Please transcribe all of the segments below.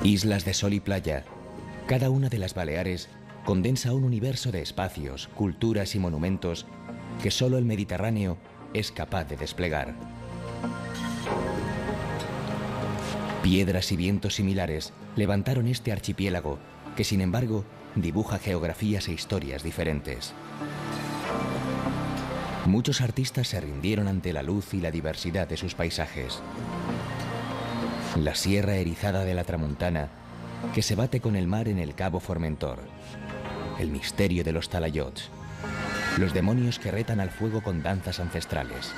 Islas de sol y playa. Cada una de las Baleares condensa un universo de espacios, culturas y monumentos que solo el Mediterráneo es capaz de desplegar. Piedras y vientos similares levantaron este archipiélago que, sin embargo, dibuja geografías e historias diferentes. Muchos artistas se rindieron ante la luz y la diversidad de sus paisajes. La sierra erizada de la Tramuntana, que se bate con el mar en el Cabo Formentor. El misterio de los talayots. Los demonios que retan al fuego con danzas ancestrales.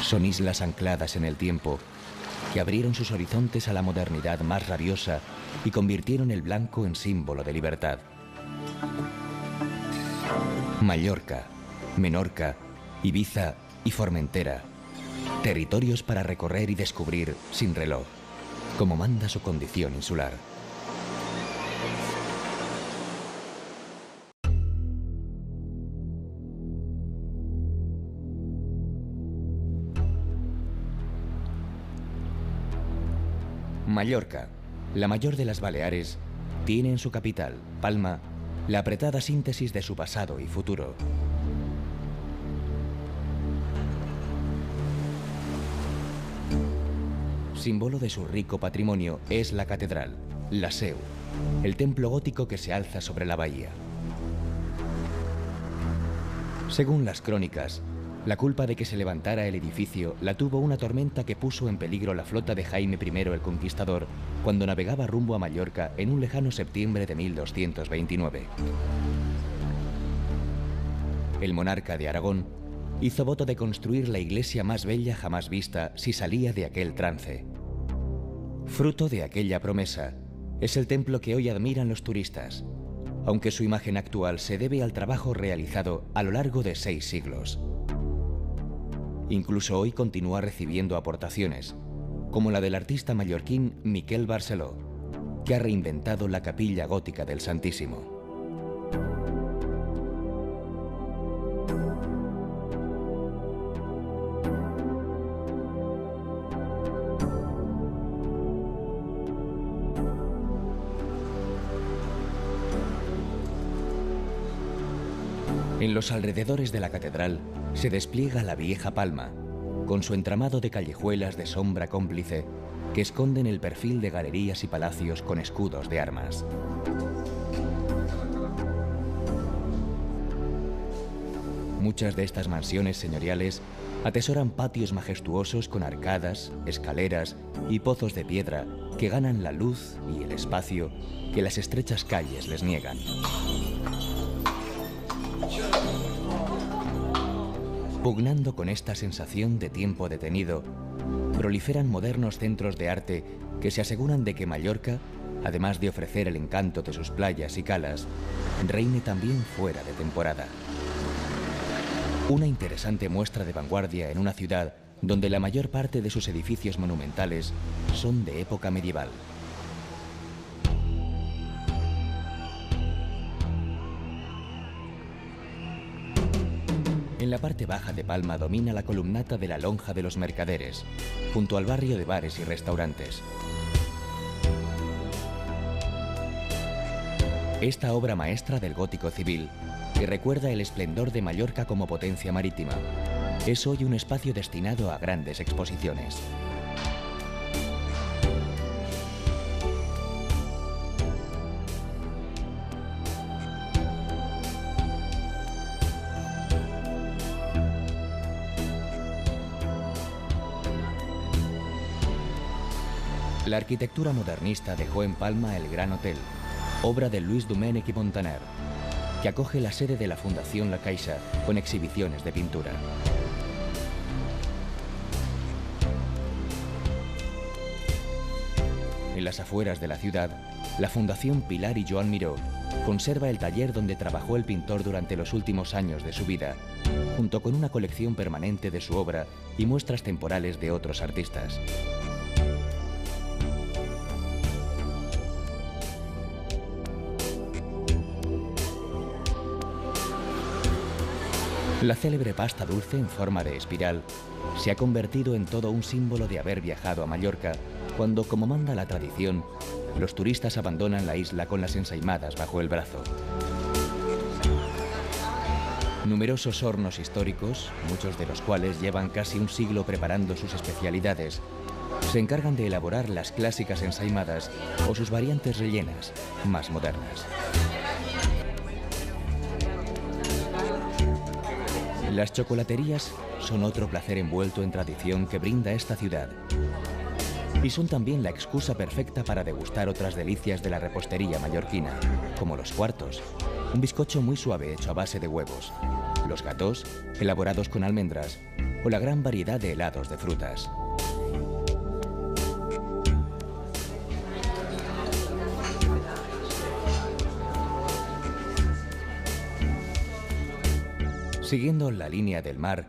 Son islas ancladas en el tiempo que abrieron sus horizontes a la modernidad más rabiosa y convirtieron el blanco en símbolo de libertad. Mallorca, Menorca, Ibiza y Formentera. Territorios para recorrer y descubrir sin reloj, como manda su condición insular. Mallorca, la mayor de las Baleares, tiene en su capital, Palma, la apretada síntesis de su pasado y futuro. Símbolo de su rico patrimonio es la catedral, la Seu, el templo gótico que se alza sobre la bahía. Según las crónicas, la culpa de que se levantara el edificio la tuvo una tormenta que puso en peligro la flota de Jaime I el Conquistador cuando navegaba rumbo a Mallorca en un lejano septiembre de 1229. El monarca de Aragón hizo voto de construir la iglesia más bella jamás vista si salía de aquel trance. Fruto de aquella promesa es el templo que hoy admiran los turistas, aunque su imagen actual se debe al trabajo realizado a lo largo de 6 siglos. Incluso hoy continúa recibiendo aportaciones, como la del artista mallorquín Miquel Barceló, que ha reinventado la capilla gótica del Santísimo. En los alrededores de la catedral se despliega la vieja Palma, con su entramado de callejuelas de sombra cómplice que esconden el perfil de galerías y palacios con escudos de armas. Muchas de estas mansiones señoriales atesoran patios majestuosos con arcadas, escaleras y pozos de piedra que ganan la luz y el espacio que las estrechas calles les niegan. Pugnando con esta sensación de tiempo detenido, proliferan modernos centros de arte que se aseguran de que Mallorca, además de ofrecer el encanto de sus playas y calas, reine también fuera de temporada. Una interesante muestra de vanguardia en una ciudad donde la mayor parte de sus edificios monumentales son de época medieval. En la parte baja de Palma domina la columnata de la Lonja de los Mercaderes, junto al barrio de bares y restaurantes. Esta obra maestra del gótico civil, que recuerda el esplendor de Mallorca como potencia marítima, es hoy un espacio destinado a grandes exposiciones. La arquitectura modernista dejó en Palma el Gran Hotel, obra de Luis Domènech i Montaner, que acoge la sede de la Fundación La Caixa con exhibiciones de pintura. En las afueras de la ciudad, la Fundación Pilar y Joan Miró conserva el taller donde trabajó el pintor durante los últimos años de su vida, junto con una colección permanente de su obra y muestras temporales de otros artistas. La célebre pasta dulce en forma de espiral se ha convertido en todo un símbolo de haber viajado a Mallorca cuando, como manda la tradición, los turistas abandonan la isla con las ensaimadas bajo el brazo. Numerosos hornos históricos, muchos de los cuales llevan casi un siglo preparando sus especialidades, se encargan de elaborar las clásicas ensaimadas o sus variantes rellenas, más modernas. Las chocolaterías son otro placer envuelto en tradición que brinda esta ciudad. Y son también la excusa perfecta para degustar otras delicias de la repostería mallorquina, como los cuartos, un bizcocho muy suave hecho a base de huevos, los gatós, elaborados con almendras, o la gran variedad de helados de frutas. Siguiendo la línea del mar,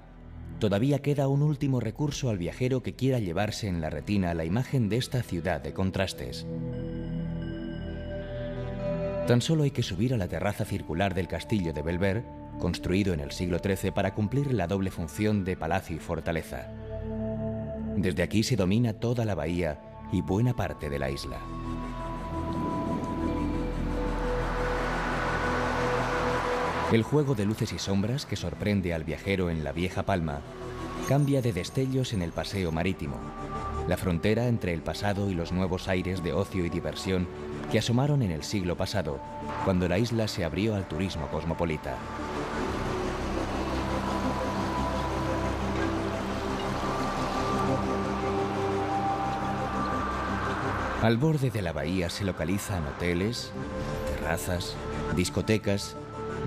todavía queda un último recurso al viajero que quiera llevarse en la retina la imagen de esta ciudad de contrastes. Tan solo hay que subir a la terraza circular del castillo de Belver, construido en el siglo XIII para cumplir la doble función de palacio y fortaleza. Desde aquí se domina toda la bahía y buena parte de la isla. El juego de luces y sombras que sorprende al viajero en la vieja Palma cambia de destellos en el paseo marítimo, la frontera entre el pasado y los nuevos aires de ocio y diversión que asomaron en el siglo pasado, cuando la isla se abrió al turismo cosmopolita. Al borde de la bahía se localizan hoteles, terrazas, discotecas,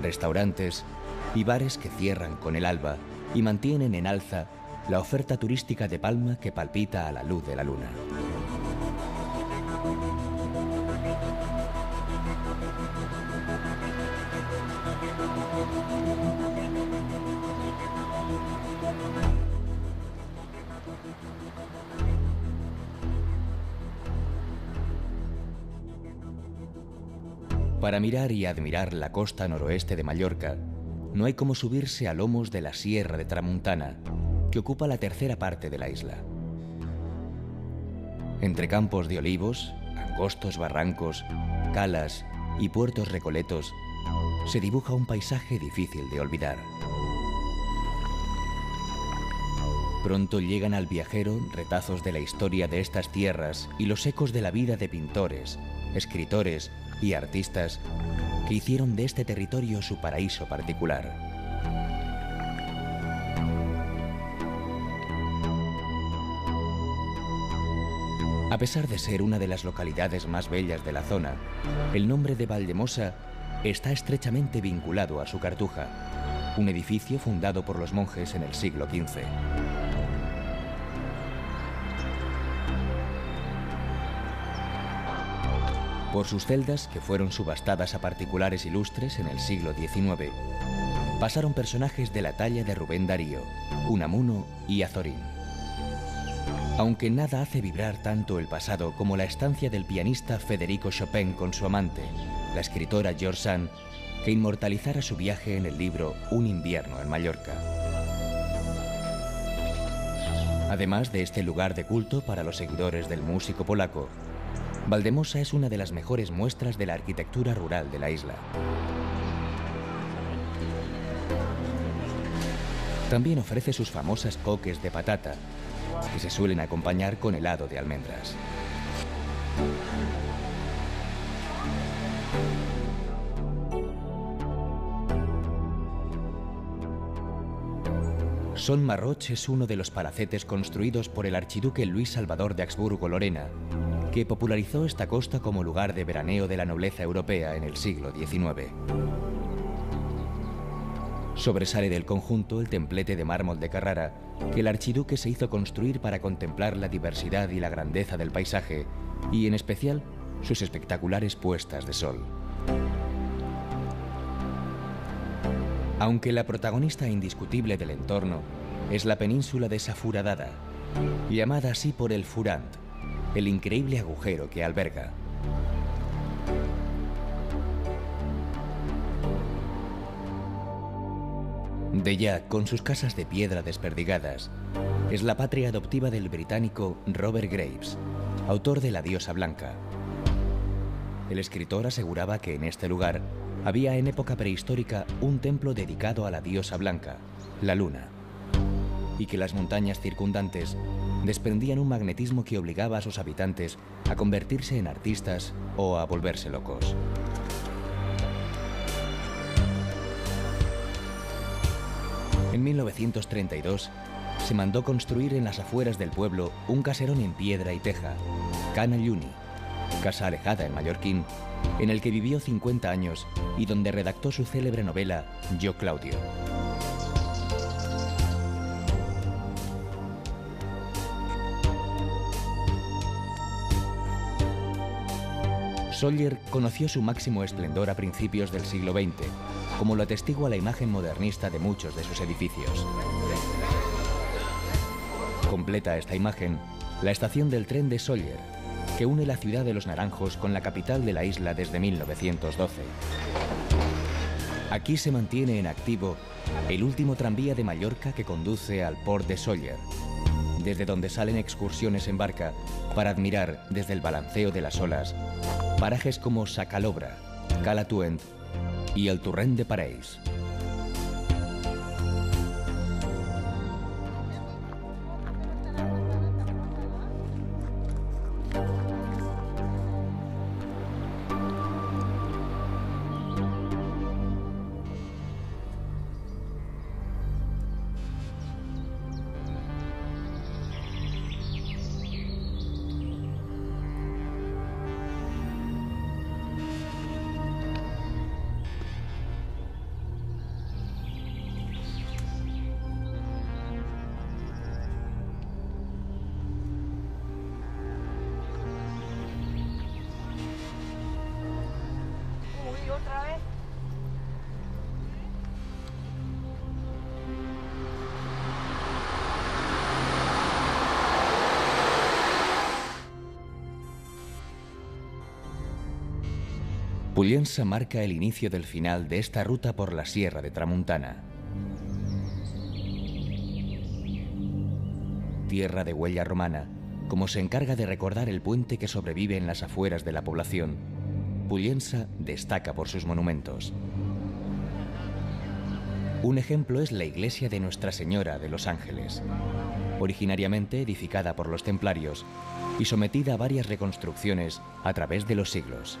restaurantes y bares que cierran con el alba y mantienen en alza la oferta turística de Palma que palpita a la luz de la luna. Para mirar y admirar la costa noroeste de Mallorca, no hay como subirse a lomos de la Sierra de Tramuntana, que ocupa la tercera parte de la isla. Entre campos de olivos, angostos barrancos, calas y puertos recoletos, se dibuja un paisaje difícil de olvidar. Pronto llegan al viajero retazos de la historia de estas tierras y los ecos de la vida de pintores, escritores y artistas que hicieron de este territorio su paraíso particular. A pesar de ser una de las localidades más bellas de la zona, el nombre de Valldemossa está estrechamente vinculado a su cartuja, un edificio fundado por los monjes en el siglo XV. Por sus celdas, que fueron subastadas a particulares ilustres en el siglo XIX, pasaron personajes de la talla de Rubén Darío, Unamuno y Azorín. Aunque nada hace vibrar tanto el pasado como la estancia del pianista Federico Chopin con su amante, la escritora George Sand, que inmortalizara su viaje en el libro Un invierno en Mallorca. Además de este lugar de culto para los seguidores del músico polaco, Valldemossa es una de las mejores muestras de la arquitectura rural de la isla. También ofrece sus famosas coques de patata, que se suelen acompañar con helado de almendras. Son Marroch es uno de los palacetes construidos por el archiduque Luis Salvador de Habsburgo-Lorena, que popularizó esta costa como lugar de veraneo de la nobleza europea en el siglo XIX. Sobresale del conjunto el templete de mármol de Carrara, que el archiduque se hizo construir para contemplar la diversidad y la grandeza del paisaje, y en especial sus espectaculares puestas de sol. Aunque la protagonista indiscutible del entorno es la península de Sa Foradada, llamada así por el Furant, el increíble agujero que alberga. Deià, con sus casas de piedra desperdigadas, es la patria adoptiva del británico Robert Graves, autor de La diosa blanca. El escritor aseguraba que en este lugar había en época prehistórica un templo dedicado a la diosa blanca, la luna, y que las montañas circundantes desprendían un magnetismo que obligaba a sus habitantes a convertirse en artistas o a volverse locos. En 1932 se mandó construir en las afueras del pueblo un caserón en piedra y teja, Cana Lluni, casa alejada en mallorquín, en el que vivió 50 años y donde redactó su célebre novela Yo Claudio. Sóller conoció su máximo esplendor a principios del siglo XX, como lo atestigua la imagen modernista de muchos de sus edificios. Completa esta imagen la estación del tren de Sóller, que une la ciudad de Los Naranjos con la capital de la isla desde 1912. Aquí se mantiene en activo el último tranvía de Mallorca que conduce al Port de Sóller, desde donde salen excursiones en barca para admirar desde el balanceo de las olas parajes como Sa Calobra, Cala Tuent y el Torrent de Parells. ¿Otra vez? Pollença marca el inicio del final de esta ruta por la Sierra de Tramuntana. Tierra de huella romana, como se encarga de recordar el puente que sobrevive en las afueras de la población, Pollença destaca por sus monumentos. Un ejemplo es la iglesia de Nuestra Señora de los Ángeles, originariamente edificada por los templarios y sometida a varias reconstrucciones a través de los siglos.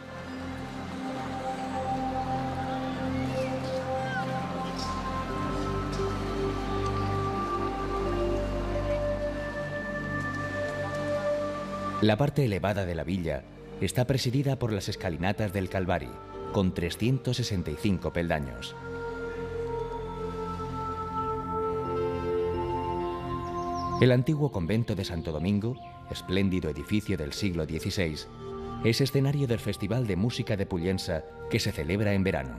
La parte elevada de la villa está presidida por las escalinatas del Calvari, con 365 peldaños. El antiguo convento de Santo Domingo, espléndido edificio del siglo XVI, es escenario del Festival de Música de Pollença que se celebra en verano.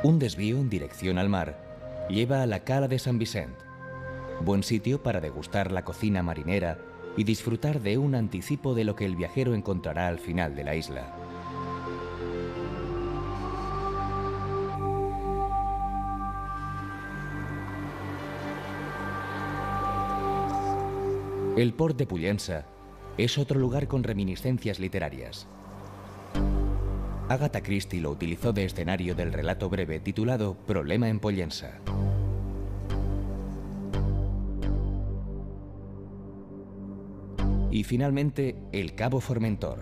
Un desvío en dirección al mar lleva a la Cala de San Vicent, buen sitio para degustar la cocina marinera y disfrutar de un anticipo de lo que el viajero encontrará al final de la isla. El Port de Pollença es otro lugar con reminiscencias literarias. Agatha Christie lo utilizó de escenario del relato breve titulado Problema en Pollença. Y finalmente, el Cabo Formentor.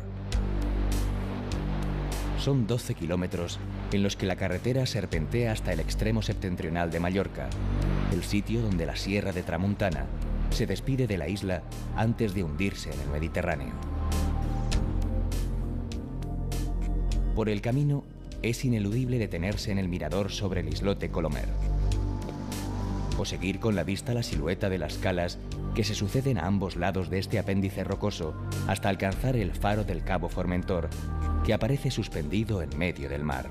Son 12 kilómetros en los que la carretera serpentea hasta el extremo septentrional de Mallorca, el sitio donde la Sierra de Tramuntana se despide de la isla antes de hundirse en el Mediterráneo. Por el camino, es ineludible detenerse en el mirador sobre el islote Colomer, o seguir con la vista la silueta de las calas que se suceden a ambos lados de este apéndice rocoso hasta alcanzar el faro del Cabo Formentor, que aparece suspendido en medio del mar.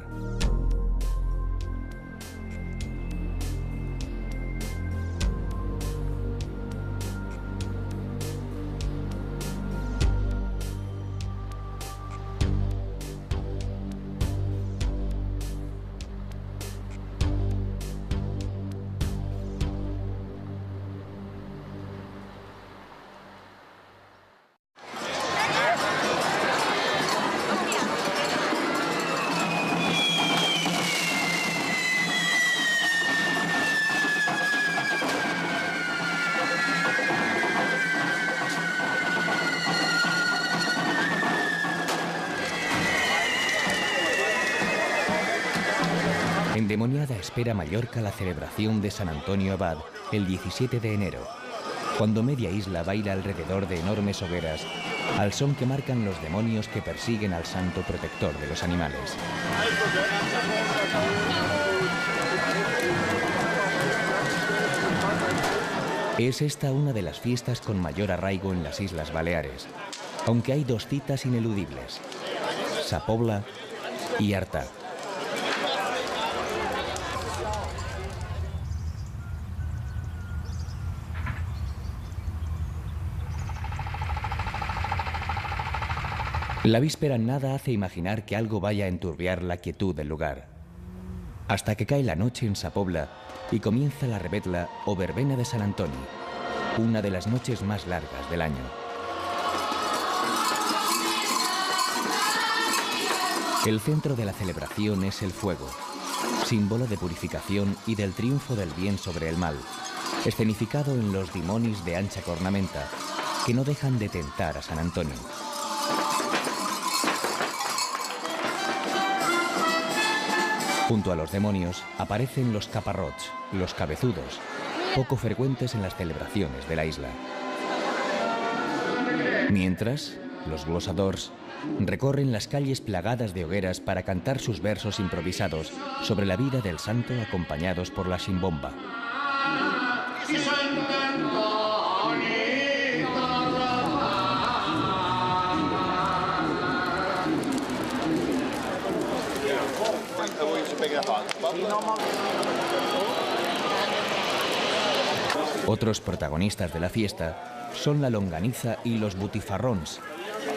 espera Mallorca la celebración de San Antonio Abad el 17 de enero, cuando media isla baila alrededor de enormes hogueras, al son que marcan los demonios que persiguen al santo protector de los animales. Es esta una de las fiestas con mayor arraigo en las Islas Baleares, aunque hay dos citas ineludibles: Sa Pobla y Artà. La víspera nada hace imaginar que algo vaya a enturbiar la quietud del lugar, hasta que cae la noche en Sa Pobla y comienza la rebetla o verbena de Sant Antoni, una de las noches más largas del año. El centro de la celebración es el fuego, símbolo de purificación y del triunfo del bien sobre el mal, escenificado en los dimonis de ancha cornamenta, que no dejan de tentar a Sant Antoni. Junto a los demonios aparecen los caparrots, los cabezudos, poco frecuentes en las celebraciones de la isla. Mientras, los glosadors recorren las calles plagadas de hogueras para cantar sus versos improvisados sobre la vida del santo, acompañados por la simbomba. Otros protagonistas de la fiesta son la longaniza y los butifarrons,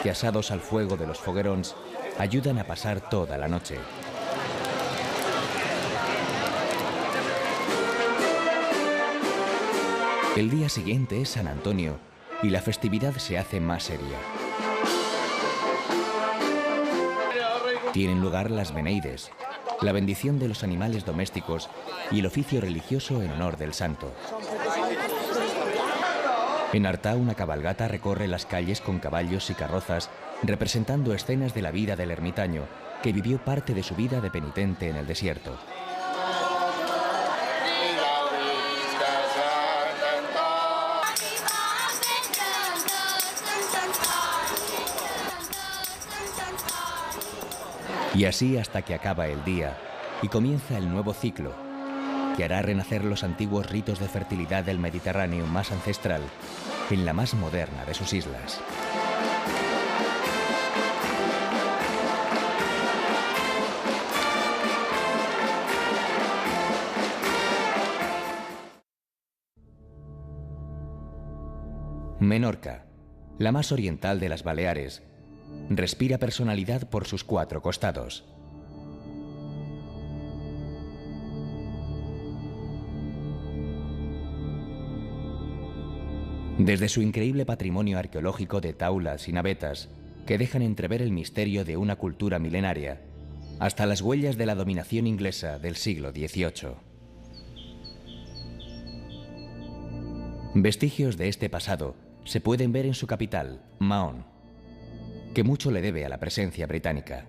que asados al fuego de los foguerons ayudan a pasar toda la noche. El día siguiente es San Antonio y la festividad se hace más seria. Tienen lugar las beneides, la bendición de los animales domésticos y el oficio religioso en honor del santo. En Artà, una cabalgata recorre las calles con caballos y carrozas, representando escenas de la vida del ermitaño, que vivió parte de su vida de penitente en el desierto. Y así hasta que acaba el día y comienza el nuevo ciclo, que hará renacer los antiguos ritos de fertilidad del Mediterráneo más ancestral en la más moderna de sus islas. Menorca, la más oriental de las Baleares, respira personalidad por sus cuatro costados. Desde su increíble patrimonio arqueológico de taulas y navetas, que dejan entrever el misterio de una cultura milenaria, hasta las huellas de la dominación inglesa del siglo XVIII. Vestigios de este pasado se pueden ver en su capital, Mahón, que mucho le debe a la presencia británica.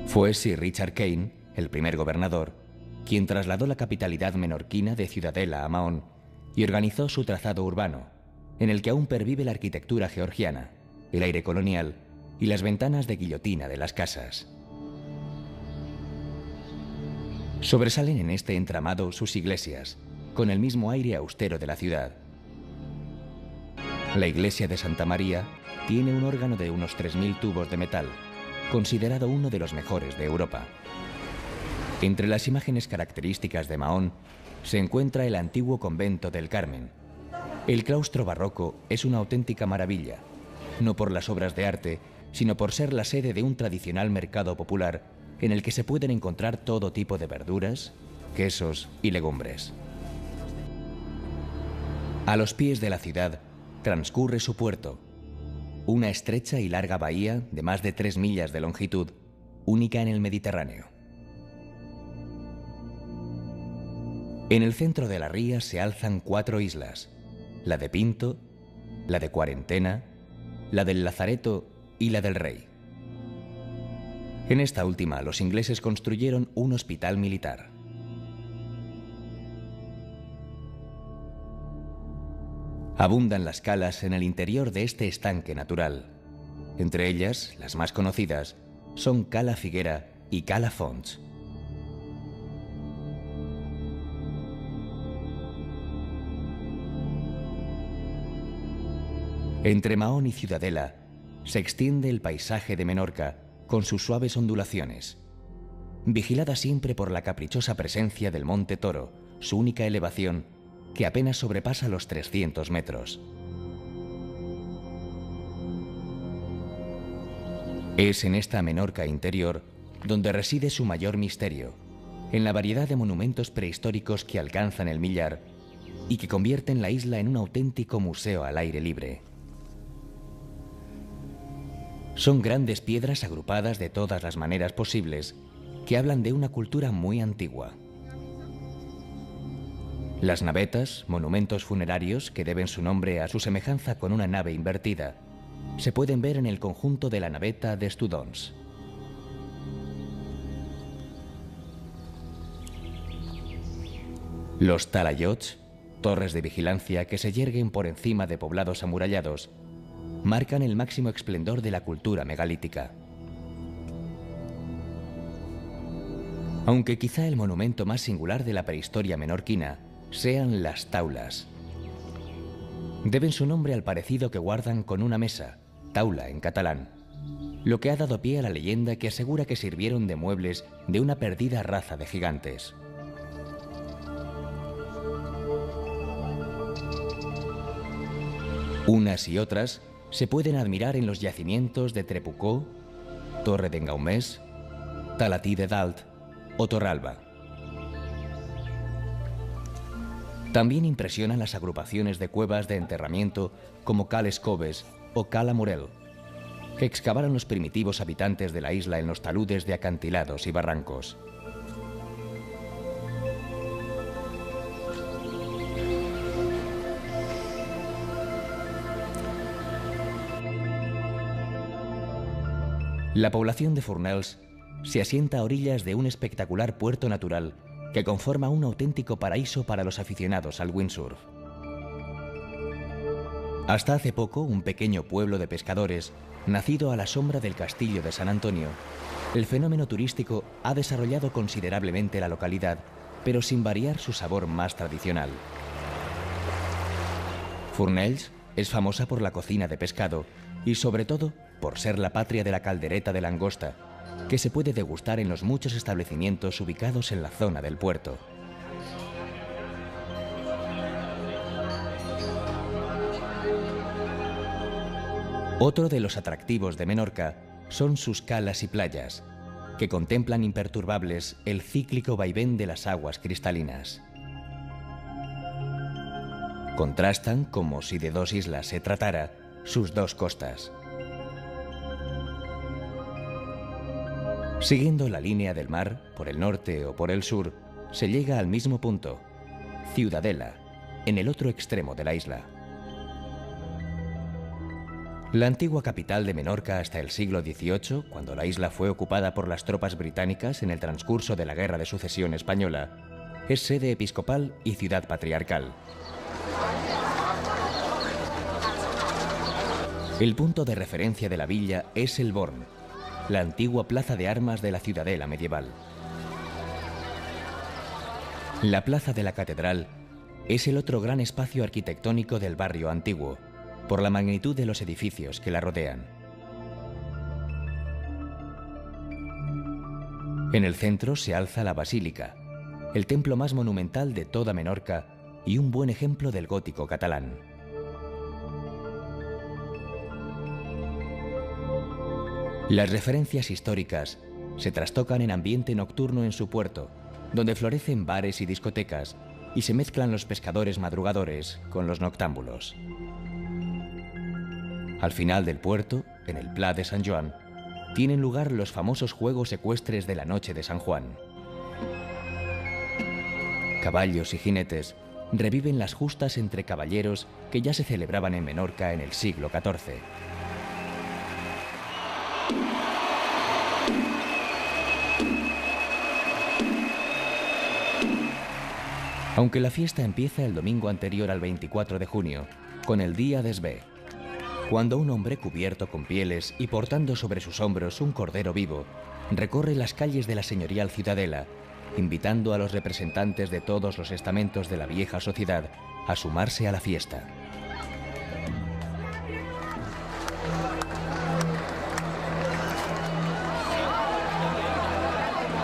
Fue Sir Richard Kane, el primer gobernador, quien trasladó la capitalidad menorquina de Ciudadela a Mahón y organizó su trazado urbano, en el que aún pervive la arquitectura georgiana, el aire colonial y las ventanas de guillotina de las casas. Sobresalen en este entramado sus iglesias, con el mismo aire austero de la ciudad. La iglesia de Santa María tiene un órgano de unos 3000 tubos de metal, considerado uno de los mejores de Europa. Entre las imágenes características de Mahón se encuentra el antiguo convento del Carmen. El claustro barroco es una auténtica maravilla, no por las obras de arte, sino por ser la sede de un tradicional mercado popular en el que se pueden encontrar todo tipo de verduras, quesos y legumbres. A los pies de la ciudad transcurre su puerto, una estrecha y larga bahía de más de 3 millas de longitud, única en el Mediterráneo. En el centro de la ría se alzan 4 islas, la de Pinto, la de Cuarentena, la del Lazareto y la del Rey. En esta última, los ingleses construyeron un hospital militar. Abundan las calas en el interior de este estanque natural. Entre ellas, las más conocidas, son Cala Figuera y Cala Fonts. Entre Mahón y Ciudadela se extiende el paisaje de Menorca con sus suaves ondulaciones, vigilada siempre por la caprichosa presencia del Monte Toro, su única elevación, que apenas sobrepasa los 300 metros. Es en esta Menorca interior donde reside su mayor misterio, en la variedad de monumentos prehistóricos que alcanzan el millar y que convierten la isla en un auténtico museo al aire libre. Son grandes piedras agrupadas de todas las maneras posibles que hablan de una cultura muy antigua. Las navetas, monumentos funerarios que deben su nombre a su semejanza con una nave invertida, se pueden ver en el conjunto de la naveta de Estudons. Los talayots, torres de vigilancia que se yerguen por encima de poblados amurallados, marcan el máximo esplendor de la cultura megalítica. Aunque quizá el monumento más singular de la prehistoria menorquina sean las taulas. Deben su nombre al parecido que guardan con una mesa, taula en catalán, lo que ha dado pie a la leyenda que asegura que sirvieron de muebles de una perdida raza de gigantes. Unas y otras se pueden admirar en los yacimientos de Trepucó, Torre d'en Gaumès, Talatí de Dalt o Torralba. También impresionan las agrupaciones de cuevas de enterramiento como Cales Coves o Cala Morel, que excavaron los primitivos habitantes de la isla en los taludes de acantilados y barrancos. La población de Fourneils se asienta a orillas de un espectacular puerto natural que conforma un auténtico paraíso para los aficionados al windsurf. Hasta hace poco, un pequeño pueblo de pescadores, nacido a la sombra del castillo de San Antonio, el fenómeno turístico ha desarrollado considerablemente la localidad, pero sin variar su sabor más tradicional. Fourneils es famosa por la cocina de pescado y, sobre todo, por ser la patria de la caldereta de langosta, que se puede degustar en los muchos establecimientos ubicados en la zona del puerto. Otro de los atractivos de Menorca son sus calas y playas, que contemplan imperturbables el cíclico vaivén de las aguas cristalinas. Contrastan, como si de dos islas se tratara, sus dos costas. Siguiendo la línea del mar, por el norte o por el sur, se llega al mismo punto, Ciudadela, en el otro extremo de la isla. La antigua capital de Menorca hasta el siglo XVIII, cuando la isla fue ocupada por las tropas británicas en el transcurso de la Guerra de Sucesión Española, es sede episcopal y ciudad patriarcal. El punto de referencia de la villa es el Born, la antigua plaza de armas de la ciudadela medieval. La plaza de la catedral es el otro gran espacio arquitectónico del barrio antiguo, por la magnitud de los edificios que la rodean. En el centro se alza la basílica, el templo más monumental de toda Menorca y un buen ejemplo del gótico catalán. Las referencias históricas se trastocan en ambiente nocturno en su puerto, donde florecen bares y discotecas y se mezclan los pescadores madrugadores con los noctámbulos. Al final del puerto, en el Pla de Sant Joan, tienen lugar los famosos juegos ecuestres de la noche de San Juan. Caballos y jinetes reviven las justas entre caballeros que ya se celebraban en Menorca en el siglo XIV. Aunque la fiesta empieza el domingo anterior al 24 de junio, con el Día de Své, cuando un hombre cubierto con pieles y portando sobre sus hombros un cordero vivo, recorre las calles de la señorial ciudadela, invitando a los representantes de todos los estamentos de la vieja sociedad a sumarse a la fiesta.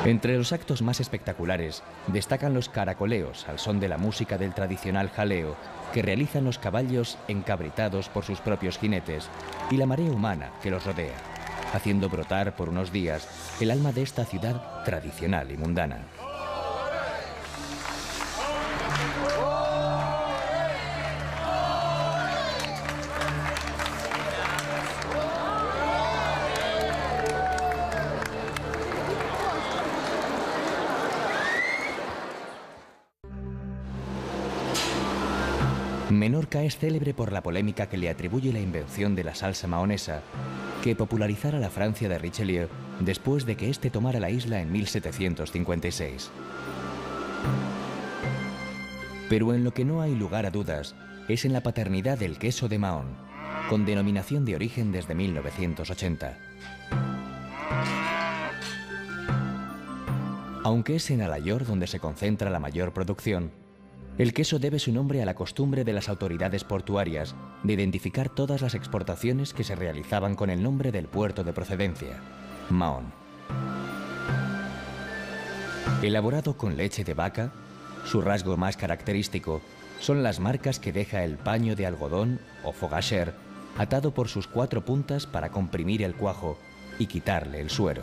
Entre los actos más espectaculares destacan los caracoleos al son de la música del tradicional jaleo que realizan los caballos encabritados por sus propios jinetes y la marea humana que los rodea, haciendo brotar por unos días el alma de esta ciudad tradicional y mundana. Menorca es célebre por la polémica que le atribuye la invención de la salsa mahonesa, que popularizara la Francia de Richelieu después de que éste tomara la isla en 1756. Pero en lo que no hay lugar a dudas es en la paternidad del queso de Mahón, con denominación de origen desde 1980. Aunque es en Alayor donde se concentra la mayor producción, el queso debe su nombre a la costumbre de las autoridades portuarias de identificar todas las exportaciones que se realizaban con el nombre del puerto de procedencia, Mahón. Elaborado con leche de vaca, su rasgo más característico son las marcas que deja el paño de algodón o fogacher atado por sus 4 puntas para comprimir el cuajo y quitarle el suero.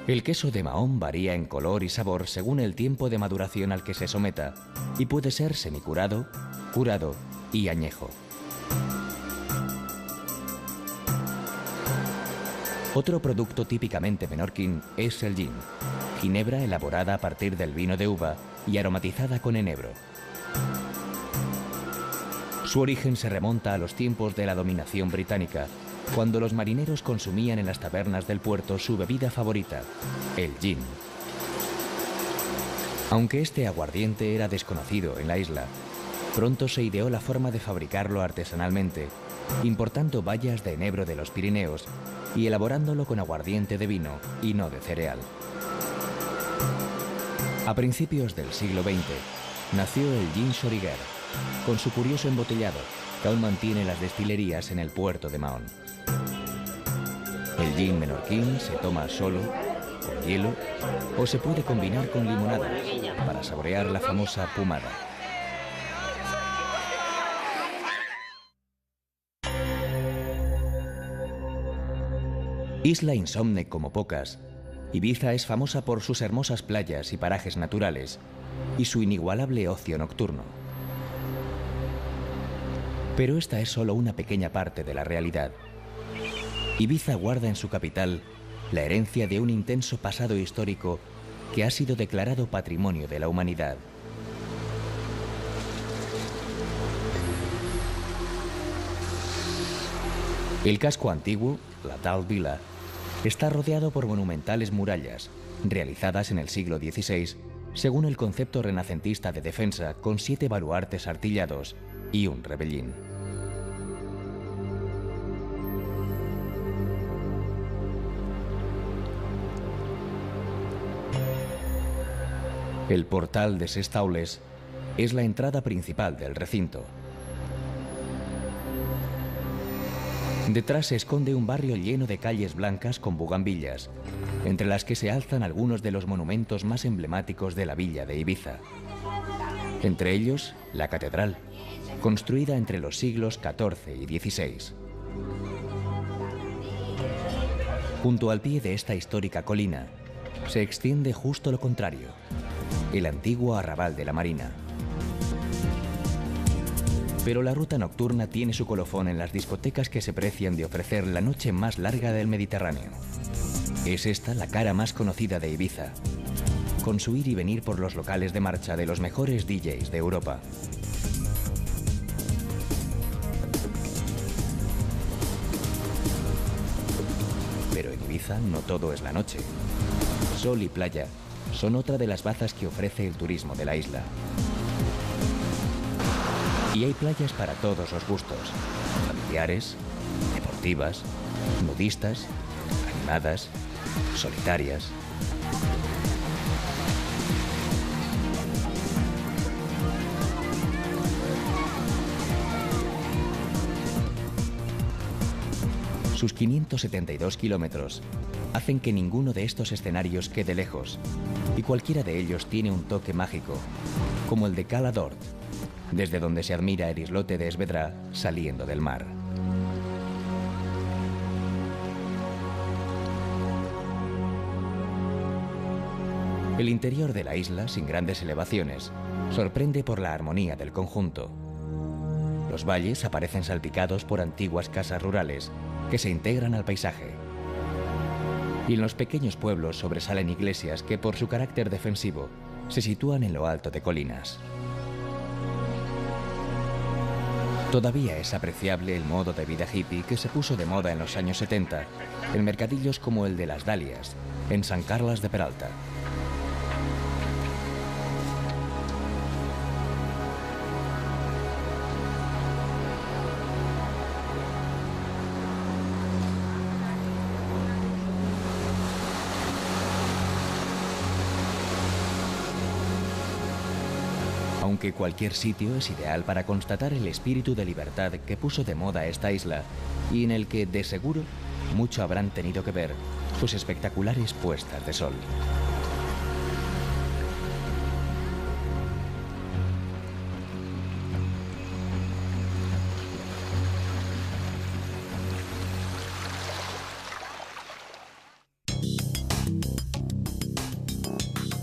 El queso de Mahón varía en color y sabor según el tiempo de maduración al que se someta y puede ser semicurado, curado y añejo. Otro producto típicamente menorquín es el gin, ginebra elaborada a partir del vino de uva y aromatizada con enebro. Su origen se remonta a los tiempos de la dominación británica, cuando los marineros consumían en las tabernas del puerto su bebida favorita, el gin. Aunque este aguardiente era desconocido en la isla, pronto se ideó la forma de fabricarlo artesanalmente, importando bayas de enebro de los Pirineos y elaborándolo con aguardiente de vino y no de cereal. A principios del siglo XX nació el gin Xoriguer, con su curioso embotellado, que aún mantiene las destilerías en el puerto de Mahón. El gin menorquín se toma solo, con hielo, o se puede combinar con limonada para saborear la famosa pomada. Isla insomne como pocas, Ibiza es famosa por sus hermosas playas y parajes naturales y su inigualable ocio nocturno. Pero esta es solo una pequeña parte de la realidad. Ibiza guarda en su capital la herencia de un intenso pasado histórico que ha sido declarado Patrimonio de la Humanidad. El casco antiguo, la Tal Vila, está rodeado por monumentales murallas, realizadas en el siglo XVI, según el concepto renacentista de defensa, con 7 baluartes artillados y un rebellín. El portal de Ses Taules es la entrada principal del recinto. Detrás se esconde un barrio lleno de calles blancas con bugambillas, entre las que se alzan algunos de los monumentos más emblemáticos de la villa de Ibiza. Entre ellos, la catedral, construida entre los siglos XIV y XVI. Junto al pie de esta histórica colina, se extiende justo lo contrario, el antiguo arrabal de la Marina. Pero la ruta nocturna tiene su colofón en las discotecas que se precian de ofrecer la noche más larga del Mediterráneo. Es esta la cara más conocida de Ibiza, con su ir y venir por los locales de marcha de los mejores DJs de Europa. Pero en Ibiza no todo es la noche. sol y playa son otra de las bazas que ofrece el turismo de la isla. Y hay playas para todos los gustos, familiares, deportivas, nudistas, animadas, solitarias. Sus 572 kilómetros hacen que ninguno de estos escenarios quede lejos, y cualquiera de ellos tiene un toque mágico, como el de Cala d'Hort, desde donde se admira el islote de Esvedra saliendo del mar. El interior de la isla, sin grandes elevaciones, sorprende por la armonía del conjunto. Los valles aparecen salpicados por antiguas casas rurales que se integran al paisaje. Y en los pequeños pueblos sobresalen iglesias que, por su carácter defensivo, se sitúan en lo alto de colinas. Todavía es apreciable el modo de vida hippie que se puso de moda en los años 70 en mercadillos como el de Las Dalias, en San Carles de Peralta. Aunque cualquier sitio es ideal para constatar el espíritu de libertad que puso de moda esta isla y en el que, de seguro, mucho habrán tenido que ver sus espectaculares puestas de sol.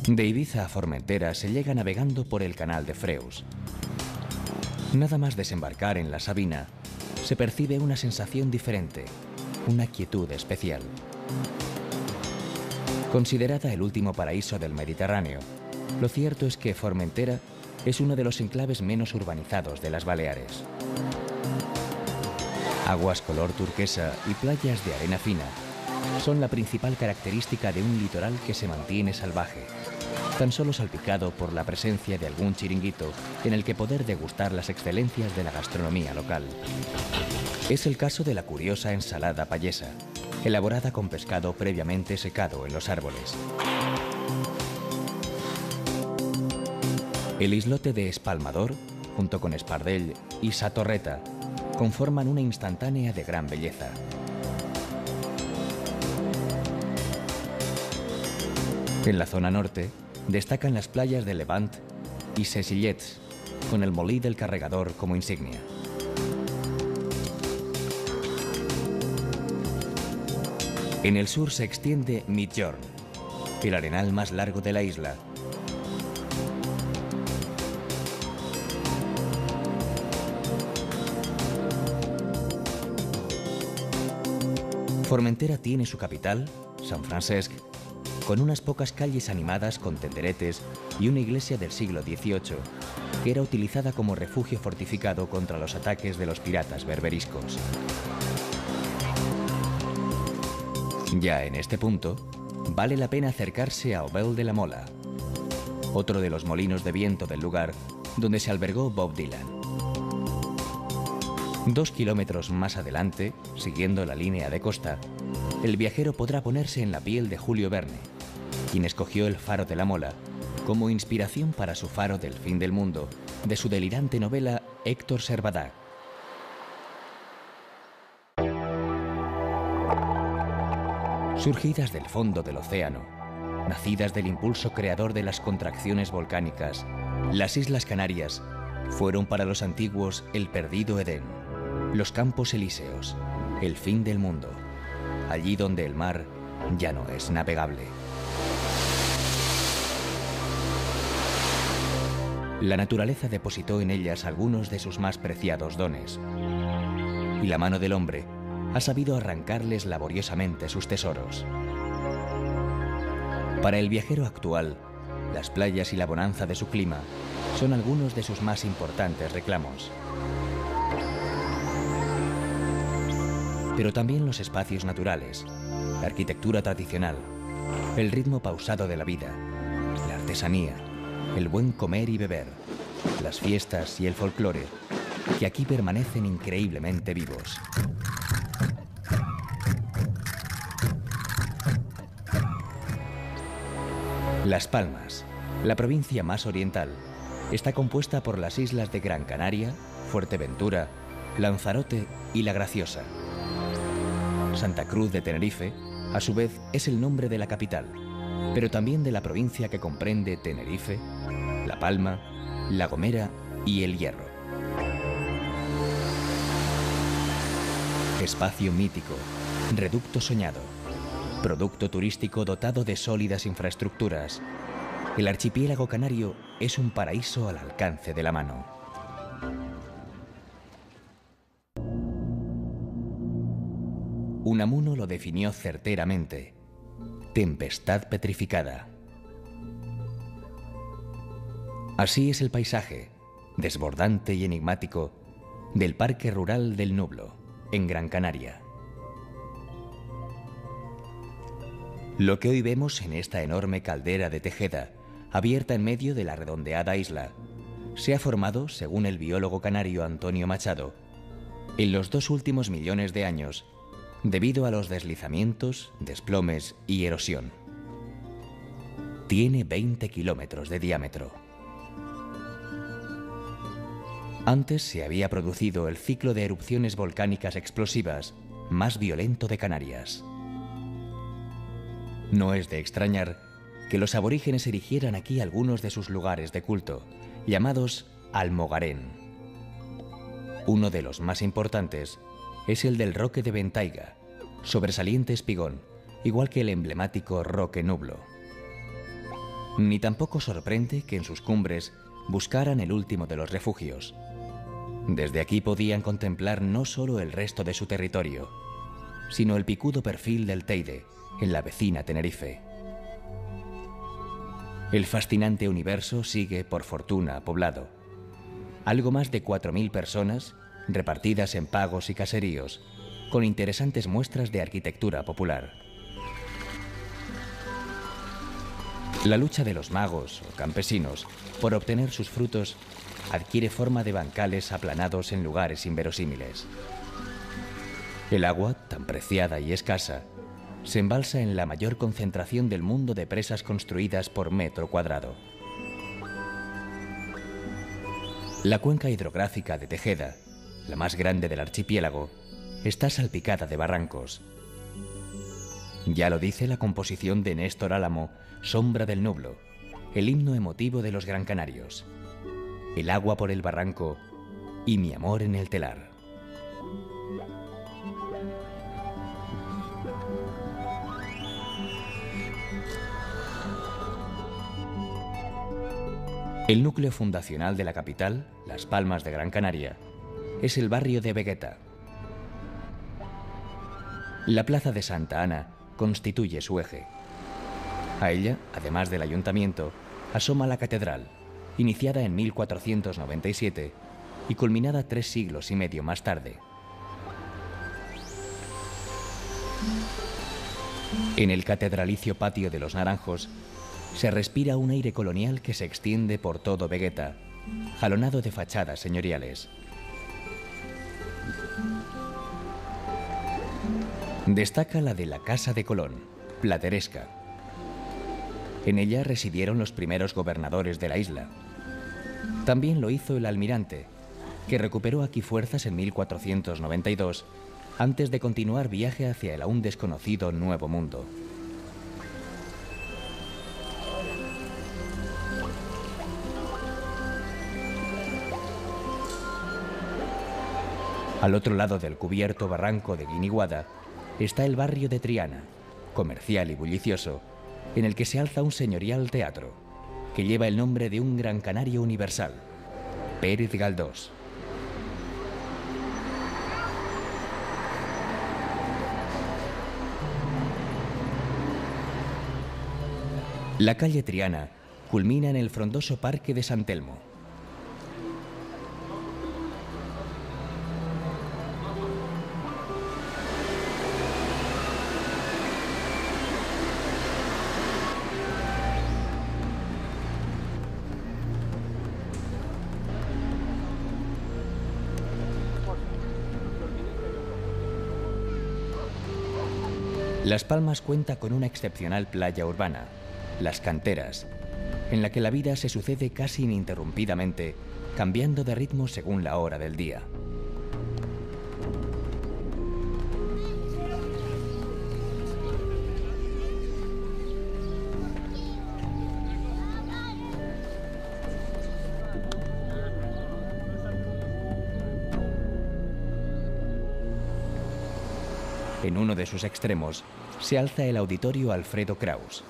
De Ibiza a Formentera se llega navegando por el canal de Freus. Nada más desembarcar en la Sabina, se percibe una sensación diferente, una quietud especial. Considerada el último paraíso del Mediterráneo, lo cierto es que Formentera es uno de los enclaves menos urbanizados de las Baleares. Aguas color turquesa y playas de arena fina son la principal característica de un litoral que se mantiene salvaje, tan solo salpicado por la presencia de algún chiringuito en el que poder degustar las excelencias de la gastronomía local. Es el caso de la curiosa ensalada payesa, elaborada con pescado previamente secado en los árboles. El islote de Espalmador, junto con Espardell y Sa Torreta, conforman una instantánea de gran belleza. En la zona norte, destacan las playas de Levant y Sesillets, con el Molí del Carregador como insignia. En el sur se extiende Midtjorn, el arenal más largo de la isla. Formentera tiene su capital, Sant Francesc, con unas pocas calles animadas con tenderetes y una iglesia del siglo XVIII, que era utilizada como refugio fortificado contra los ataques de los piratas berberiscos. Ya en este punto, vale la pena acercarse a Ovel de la Mola, otro de los molinos de viento del lugar donde se albergó Bob Dylan. 2 kilómetros más adelante, siguiendo la línea de costa, el viajero podrá ponerse en la piel de Julio Verne, quien escogió el Faro de la Mola como inspiración para su faro del fin del mundo de su delirante novela Héctor Servadac. Surgidas del fondo del océano, nacidas del impulso creador de las contracciones volcánicas, las Islas Canarias fueron para los antiguos el perdido Edén, los campos elíseos, el fin del mundo, allí donde el mar ya no es navegable. La naturaleza depositó en ellas algunos de sus más preciados dones, y la mano del hombre ha sabido arrancarles laboriosamente sus tesoros. Para el viajero actual, las playas y la bonanza de su clima son algunos de sus más importantes reclamos. Pero también los espacios naturales, la arquitectura tradicional, el ritmo pausado de la vida, la artesanía, el buen comer y beber, las fiestas y el folclore, que aquí permanecen increíblemente vivos. Las Palmas, la provincia más oriental, está compuesta por las islas de Gran Canaria, Fuerteventura, Lanzarote y La Graciosa. Santa Cruz de Tenerife, a su vez, es el nombre de la capital, pero también de la provincia que comprende Tenerife, La Palma, La Gomera y El Hierro. Espacio mítico, reducto soñado, producto turístico dotado de sólidas infraestructuras. El archipiélago canario es un paraíso al alcance de la mano. Unamuno lo definió certeramente: tempestad petrificada. Así es el paisaje, desbordante y enigmático, del Parque Rural del Nublo, en Gran Canaria. Lo que hoy vemos en esta enorme caldera de Tejeda, abierta en medio de la redondeada isla, se ha formado, según el biólogo canario Antonio Machado, en los 2 últimos millones de años, debido a los deslizamientos, desplomes y erosión. Tiene 20 kilómetros de diámetro. Antes se había producido el ciclo de erupciones volcánicas explosivas más violento de Canarias. No es de extrañar que los aborígenes erigieran aquí algunos de sus lugares de culto, llamados Almogarén. Uno de los más importantes es el del Roque de Ventaiga, sobresaliente espigón, igual que el emblemático Roque Nublo. Ni tampoco sorprende que en sus cumbres buscaran el último de los refugios. Desde aquí podían contemplar no solo el resto de su territorio, sino el picudo perfil del Teide, en la vecina Tenerife. El fascinante universo sigue, por fortuna, poblado. Algo más de 4.000 personas, repartidas en pagos y caseríos, con interesantes muestras de arquitectura popular. La lucha de los magos o campesinos por obtener sus frutos adquiere forma de bancales aplanados en lugares inverosímiles. El agua, tan preciada y escasa, se embalsa en la mayor concentración del mundo de presas construidas por metro cuadrado. La cuenca hidrográfica de Tejeda, la más grande del archipiélago, está salpicada de barrancos. Ya lo dice la composición de Néstor Álamo, Sombra del Nublo, el himno emotivo de los Gran Canarios. El agua por el barranco y mi amor en el telar. El núcleo fundacional de la capital, Las Palmas de Gran Canaria, es el barrio de Vegueta. La plaza de Santa Ana constituye su eje. A ella, además del ayuntamiento, asoma la catedral, iniciada en 1497 y culminada 3 siglos y medio más tarde. En el catedralicio patio de los Naranjos se respira un aire colonial que se extiende por todo Vegueta, jalonado de fachadas señoriales. Destaca la de la Casa de Colón, plateresca. En ella residieron los primeros gobernadores de la isla. También lo hizo el almirante, que recuperó aquí fuerzas en 1492, antes de continuar viaje hacia el aún desconocido Nuevo Mundo. Al otro lado del cubierto barranco de Guiniguada está el barrio de Triana, comercial y bullicioso, en el que se alza un señorial teatro, que lleva el nombre de un gran canario universal, Pérez Galdós. La calle Triana culmina en el frondoso Parque de San Telmo. Las Palmas cuenta con una excepcional playa urbana, Las Canteras, en la que la vida se sucede casi ininterrumpidamente, cambiando de ritmo según la hora del día. En uno de sus extremos se alza el Auditorio Alfredo Kraus.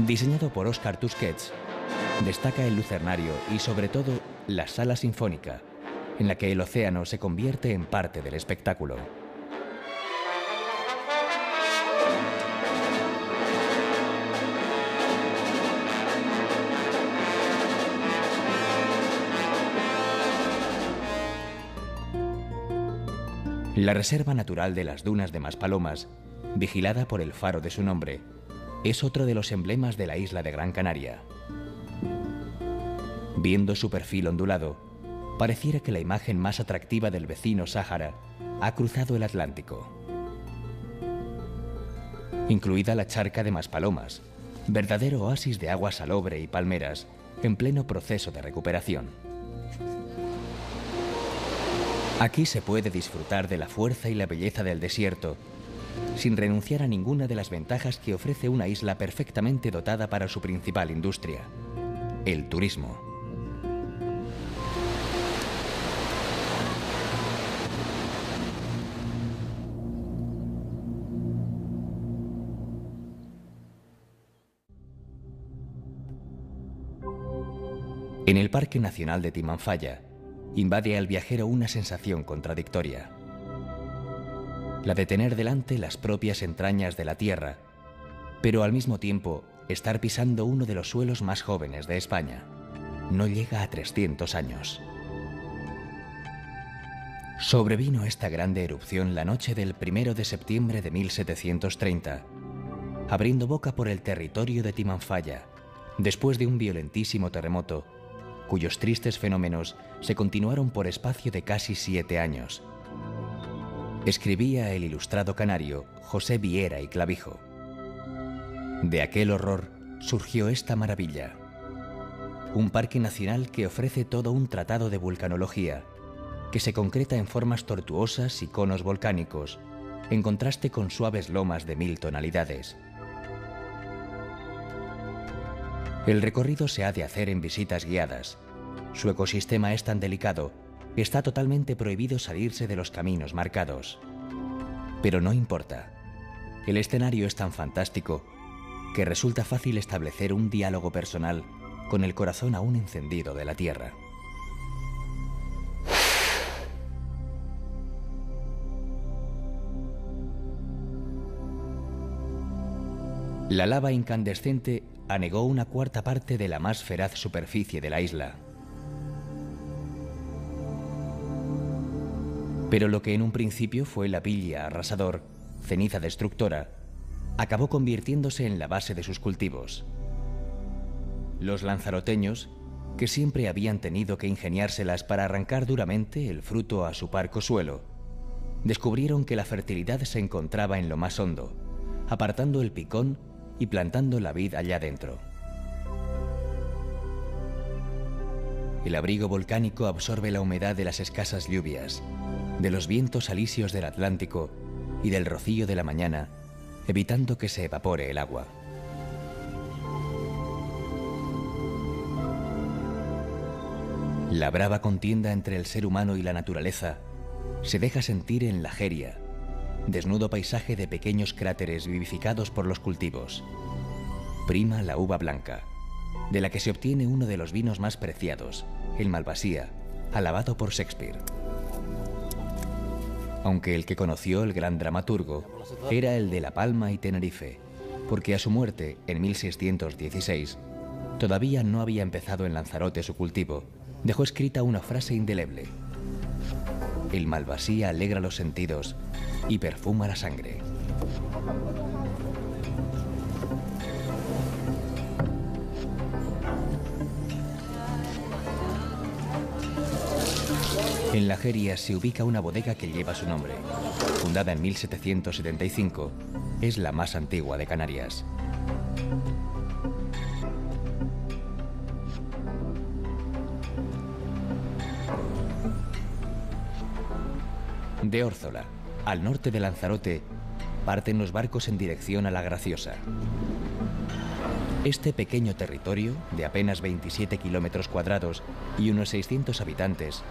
Diseñado por Óscar Tusquets, destaca el lucernario y sobre todo la sala sinfónica, en la que el océano se convierte en parte del espectáculo. La Reserva Natural de las Dunas de Maspalomas, vigilada por el faro de su nombre, es otro de los emblemas de la isla de Gran Canaria. Viendo su perfil ondulado, pareciera que la imagen más atractiva del vecino Sáhara ha cruzado el Atlántico. Incluida la charca de Maspalomas, verdadero oasis de agua salobre y palmeras, en pleno proceso de recuperación. Aquí se puede disfrutar de la fuerza y la belleza del desierto, sin renunciar a ninguna de las ventajas que ofrece una isla perfectamente dotada para su principal industria, el turismo. En el Parque Nacional de Timanfaya, invade al viajero una sensación contradictoria. La de tener delante las propias entrañas de la tierra, pero al mismo tiempo estar pisando uno de los suelos más jóvenes de España. No llega a 300 años. Sobrevino esta grande erupción la noche del 1 de septiembre de 1730, abriendo boca por el territorio de Timanfaya, después de un violentísimo terremoto, cuyos tristes fenómenos se continuaron por espacio de casi 7 años. Escribía el ilustrado canario José Viera y Clavijo. De aquel horror surgió esta maravilla. Un parque nacional que ofrece todo un tratado de vulcanología, que se concreta en formas tortuosas y conos volcánicos, en contraste con suaves lomas de 1000 tonalidades. El recorrido se ha de hacer en visitas guiadas. Su ecosistema es tan delicado que está totalmente prohibido salirse de los caminos marcados. Pero no importa. El escenario es tan fantástico que resulta fácil establecer un diálogo personal con el corazón aún encendido de la tierra. La lava incandescente anegó una cuarta parte de la más feraz superficie de la isla. Pero lo que en un principio fue la pilla arrasador, ceniza destructora, acabó convirtiéndose en la base de sus cultivos. Los lanzaroteños, que siempre habían tenido que ingeniárselas para arrancar duramente el fruto a su parco suelo, descubrieron que la fertilidad se encontraba en lo más hondo, apartando el picón y plantando la vid allá dentro. El abrigo volcánico absorbe la humedad de las escasas lluvias, de los vientos alisios del Atlántico y del rocío de la mañana, evitando que se evapore el agua. La brava contienda entre el ser humano y la naturaleza se deja sentir en la Jeria, desnudo paisaje de pequeños cráteres vivificados por los cultivos. Prima la uva blanca, de la que se obtiene uno de los vinos más preciados, el Malvasía, alabado por Shakespeare. Aunque el que conoció el gran dramaturgo era el de La Palma y Tenerife, porque a su muerte, en 1616, todavía no había empezado en Lanzarote su cultivo, dejó escrita una frase indeleble: el Malvasía alegra los sentidos y perfuma la sangre. En La Jeria se ubica una bodega que lleva su nombre. Fundada en 1775, es la más antigua de Canarias. De Órzola, al norte de Lanzarote, parten los barcos en dirección a La Graciosa. Este pequeño territorio, de apenas 27 kilómetros cuadrados y unos 600 habitantes,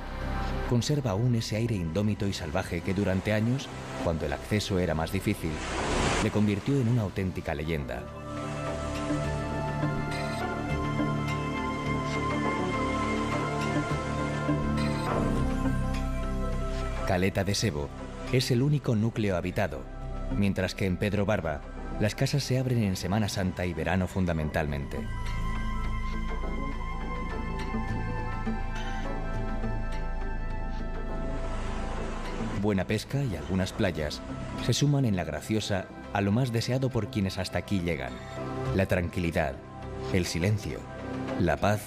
conserva aún ese aire indómito y salvaje que durante años, cuando el acceso era más difícil, le convirtió en una auténtica leyenda. Caleta de Sebo es el único núcleo habitado, mientras que en Pedro Barba las casas se abren en Semana Santa y verano fundamentalmente. Buena pesca y algunas playas se suman en La Graciosa a lo más deseado por quienes hasta aquí llegan: la tranquilidad, el silencio, la paz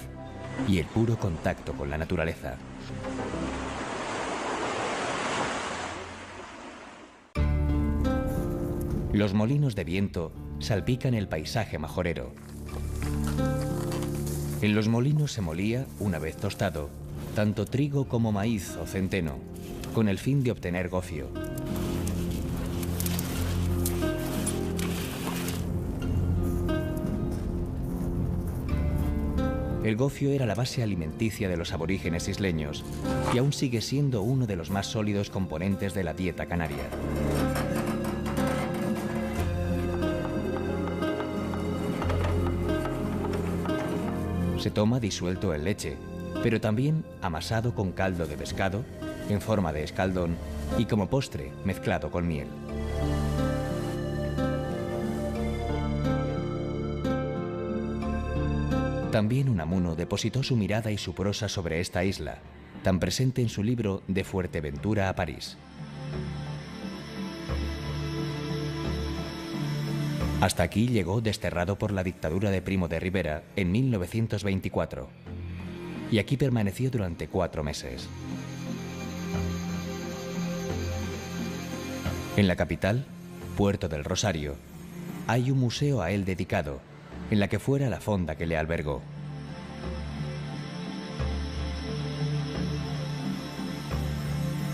y el puro contacto con la naturaleza. Los molinos de viento salpican el paisaje majorero. En los molinos se molía, una vez tostado, tanto trigo como maíz o centeno, con el fin de obtener gofio. El gofio era la base alimenticia de los aborígenes isleños y aún sigue siendo uno de los más sólidos componentes de la dieta canaria. Se toma disuelto en leche, pero también amasado con caldo de pescado, en forma de escaldón, y como postre mezclado con miel. También Unamuno depositó su mirada y su prosa sobre esta isla, tan presente en su libro De Fuerteventura a París. Hasta aquí llegó desterrado por la dictadura de Primo de Rivera en 1924, y aquí permaneció durante 4 meses. En la capital, Puerto del Rosario, hay un museo a él dedicado, en la que fuera la fonda que le albergó.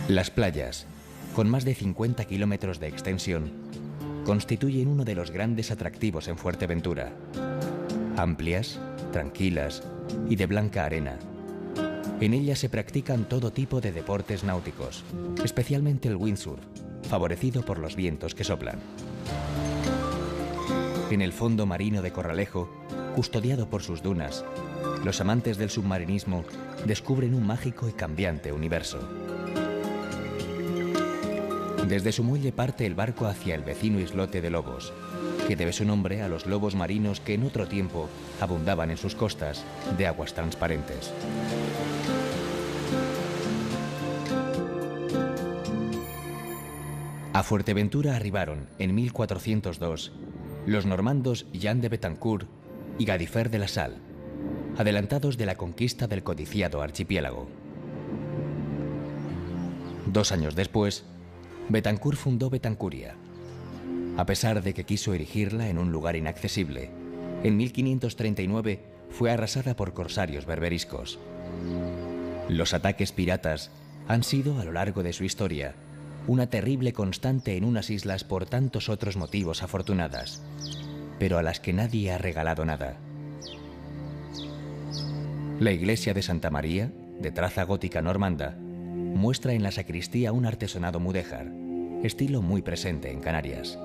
Las playas, con más de 50 kilómetros de extensión, constituyen uno de los grandes atractivos en Fuerteventura. Amplias, tranquilas y de blanca arena. En ellas se practican todo tipo de deportes náuticos, especialmente el windsurf, favorecido por los vientos que soplan. En el fondo marino de Corralejo, custodiado por sus dunas, los amantes del submarinismo descubren un mágico y cambiante universo. Desde su muelle parte el barco hacia el vecino islote de Lobos, que debe su nombre a los lobos marinos que en otro tiempo abundaban en sus costas de aguas transparentes. A Fuerteventura arribaron, en 1402, los normandos Jean de Betancourt y Gadifer de la Salle, adelantados de la conquista del codiciado archipiélago. 2 años después, Betancourt fundó Betancuria. A pesar de que quiso erigirla en un lugar inaccesible, en 1539 fue arrasada por corsarios berberiscos. Los ataques piratas han sido, a lo largo de su historia, una terrible constante en unas islas por tantos otros motivos afortunadas, pero a las que nadie ha regalado nada. La iglesia de Santa María, de traza gótica normanda, muestra en la sacristía un artesonado mudéjar, estilo muy presente en Canarias.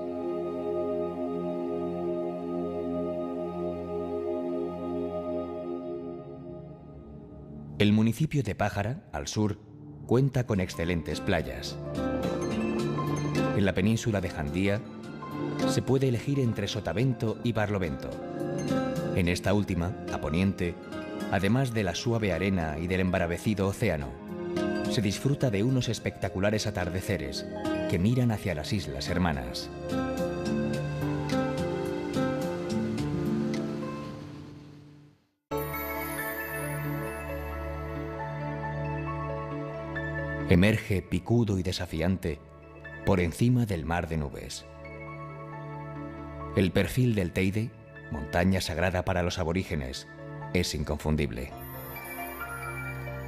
El municipio de Pájara, al sur, cuenta con excelentes playas. En la península de Jandía se puede elegir entre Sotavento y Barlovento. En esta última, a poniente, además de la suave arena y del embaravecido océano, se disfruta de unos espectaculares atardeceres que miran hacia las islas hermanas. Emerge picudo y desafiante por encima del mar de nubes. El perfil del Teide, montaña sagrada para los aborígenes, es inconfundible.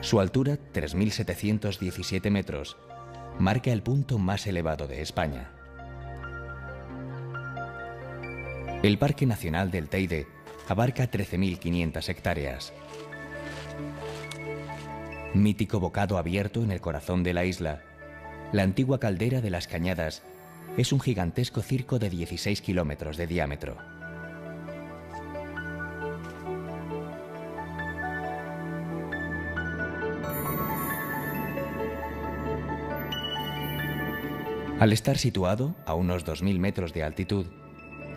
Su altura, 3.717 metros, marca el punto más elevado de España. El Parque Nacional del Teide abarca 13.500 hectáreas. Mítico bocado abierto en el corazón de la isla, la antigua caldera de las Cañadas es un gigantesco circo de 16 kilómetros de diámetro. Al estar situado a unos 2.000 metros de altitud,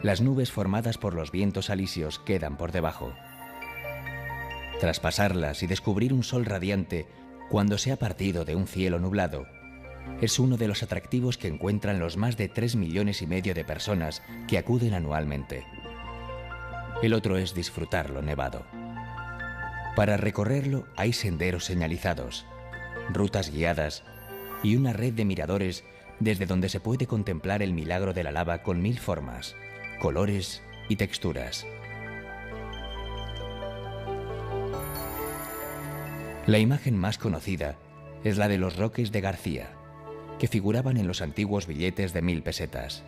las nubes formadas por los vientos alisios quedan por debajo. Tras pasarlas y descubrir un sol radiante cuando se ha partido de un cielo nublado, es uno de los atractivos que encuentran los más de 3,5 millones de personas que acuden anualmente. El otro es disfrutar lo nevado. Para recorrerlo hay senderos señalizados, rutas guiadas y una red de miradores desde donde se puede contemplar el milagro de la lava con 1000 formas, colores y texturas. La imagen más conocida es la de los Roques de García, que figuraban en los antiguos billetes de 1000 pesetas.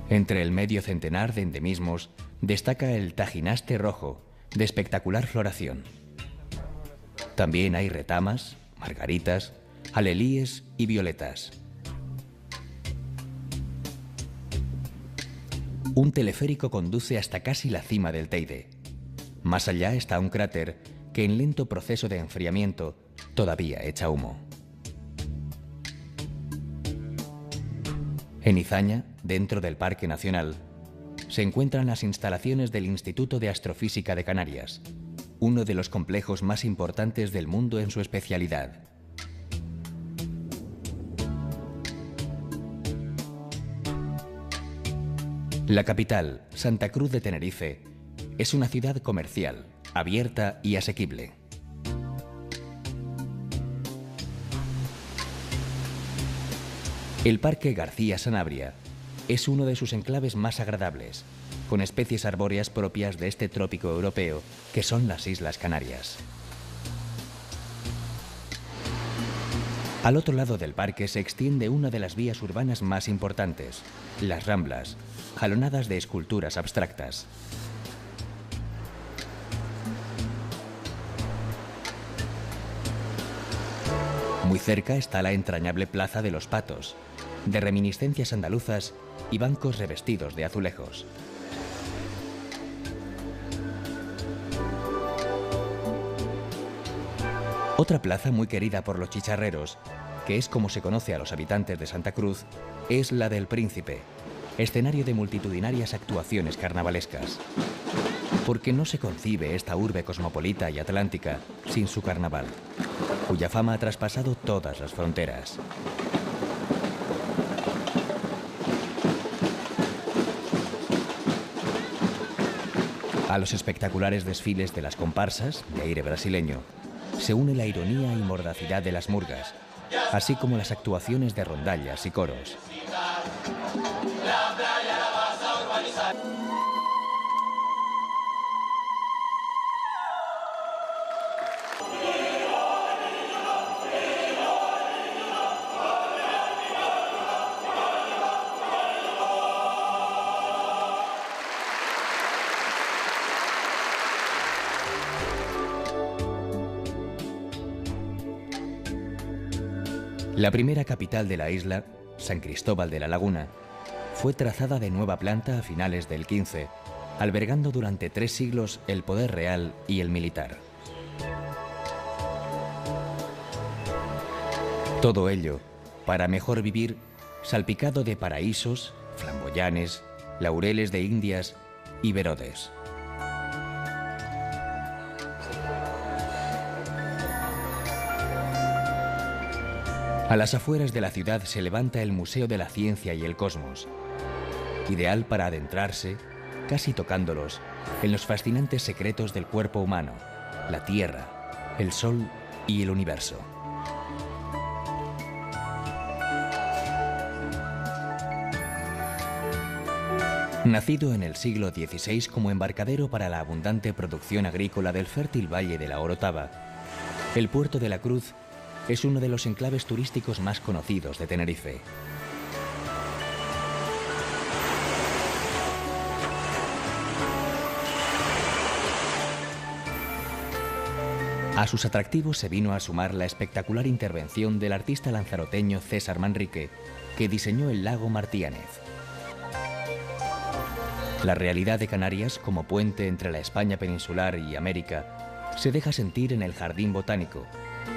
Entre el medio centenar de endemismos destaca el Tajinaste rojo, de espectacular floración. También hay retamas, margaritas, alelíes y violetas. Un teleférico conduce hasta casi la cima del Teide. Más allá está un cráter que en lento proceso de enfriamiento todavía echa humo. En Izaña, dentro del Parque Nacional, se encuentran las instalaciones del Instituto de Astrofísica de Canarias, uno de los complejos más importantes del mundo en su especialidad. La capital, Santa Cruz de Tenerife, es una ciudad comercial, abierta y asequible. El Parque García Sanabria es uno de sus enclaves más agradables, con especies arbóreas propias de este trópico europeo, que son las Islas Canarias. Al otro lado del parque se extiende una de las vías urbanas más importantes, las Ramblas, jalonadas de esculturas abstractas. Muy cerca está la entrañable Plaza de los Patos, de reminiscencias andaluzas y bancos revestidos de azulejos. Otra plaza muy querida por los chicharreros, que es como se conoce a los habitantes de Santa Cruz, es la del Príncipe, escenario de multitudinarias actuaciones carnavalescas. Porque no se concibe esta urbe cosmopolita y atlántica sin su carnaval, cuya fama ha traspasado todas las fronteras. A los espectaculares desfiles de las comparsas, de aire brasileño, se une la ironía y mordacidad de las murgas, así como las actuaciones de rondallas y coros. La primera capital de la isla, San Cristóbal de la Laguna, fue trazada de nueva planta a finales del XV, albergando durante 3 siglos el poder real y el militar. Todo ello, para mejor vivir, salpicado de paraísos, flamboyanes, laureles de Indias y verodes. A las afueras de la ciudad se levanta el Museo de la Ciencia y el Cosmos, ideal para adentrarse, casi tocándolos, en los fascinantes secretos del cuerpo humano, la Tierra, el Sol y el universo. Nacido en el siglo XVI como embarcadero para la abundante producción agrícola del fértil valle de la Orotava, el puerto de la Cruz es uno de los enclaves turísticos más conocidos de Tenerife. A sus atractivos se vino a sumar la espectacular intervención del artista lanzaroteño César Manrique, que diseñó el lago Martínez. La realidad de Canarias como puente entre la España peninsular y América se deja sentir en el Jardín Botánico,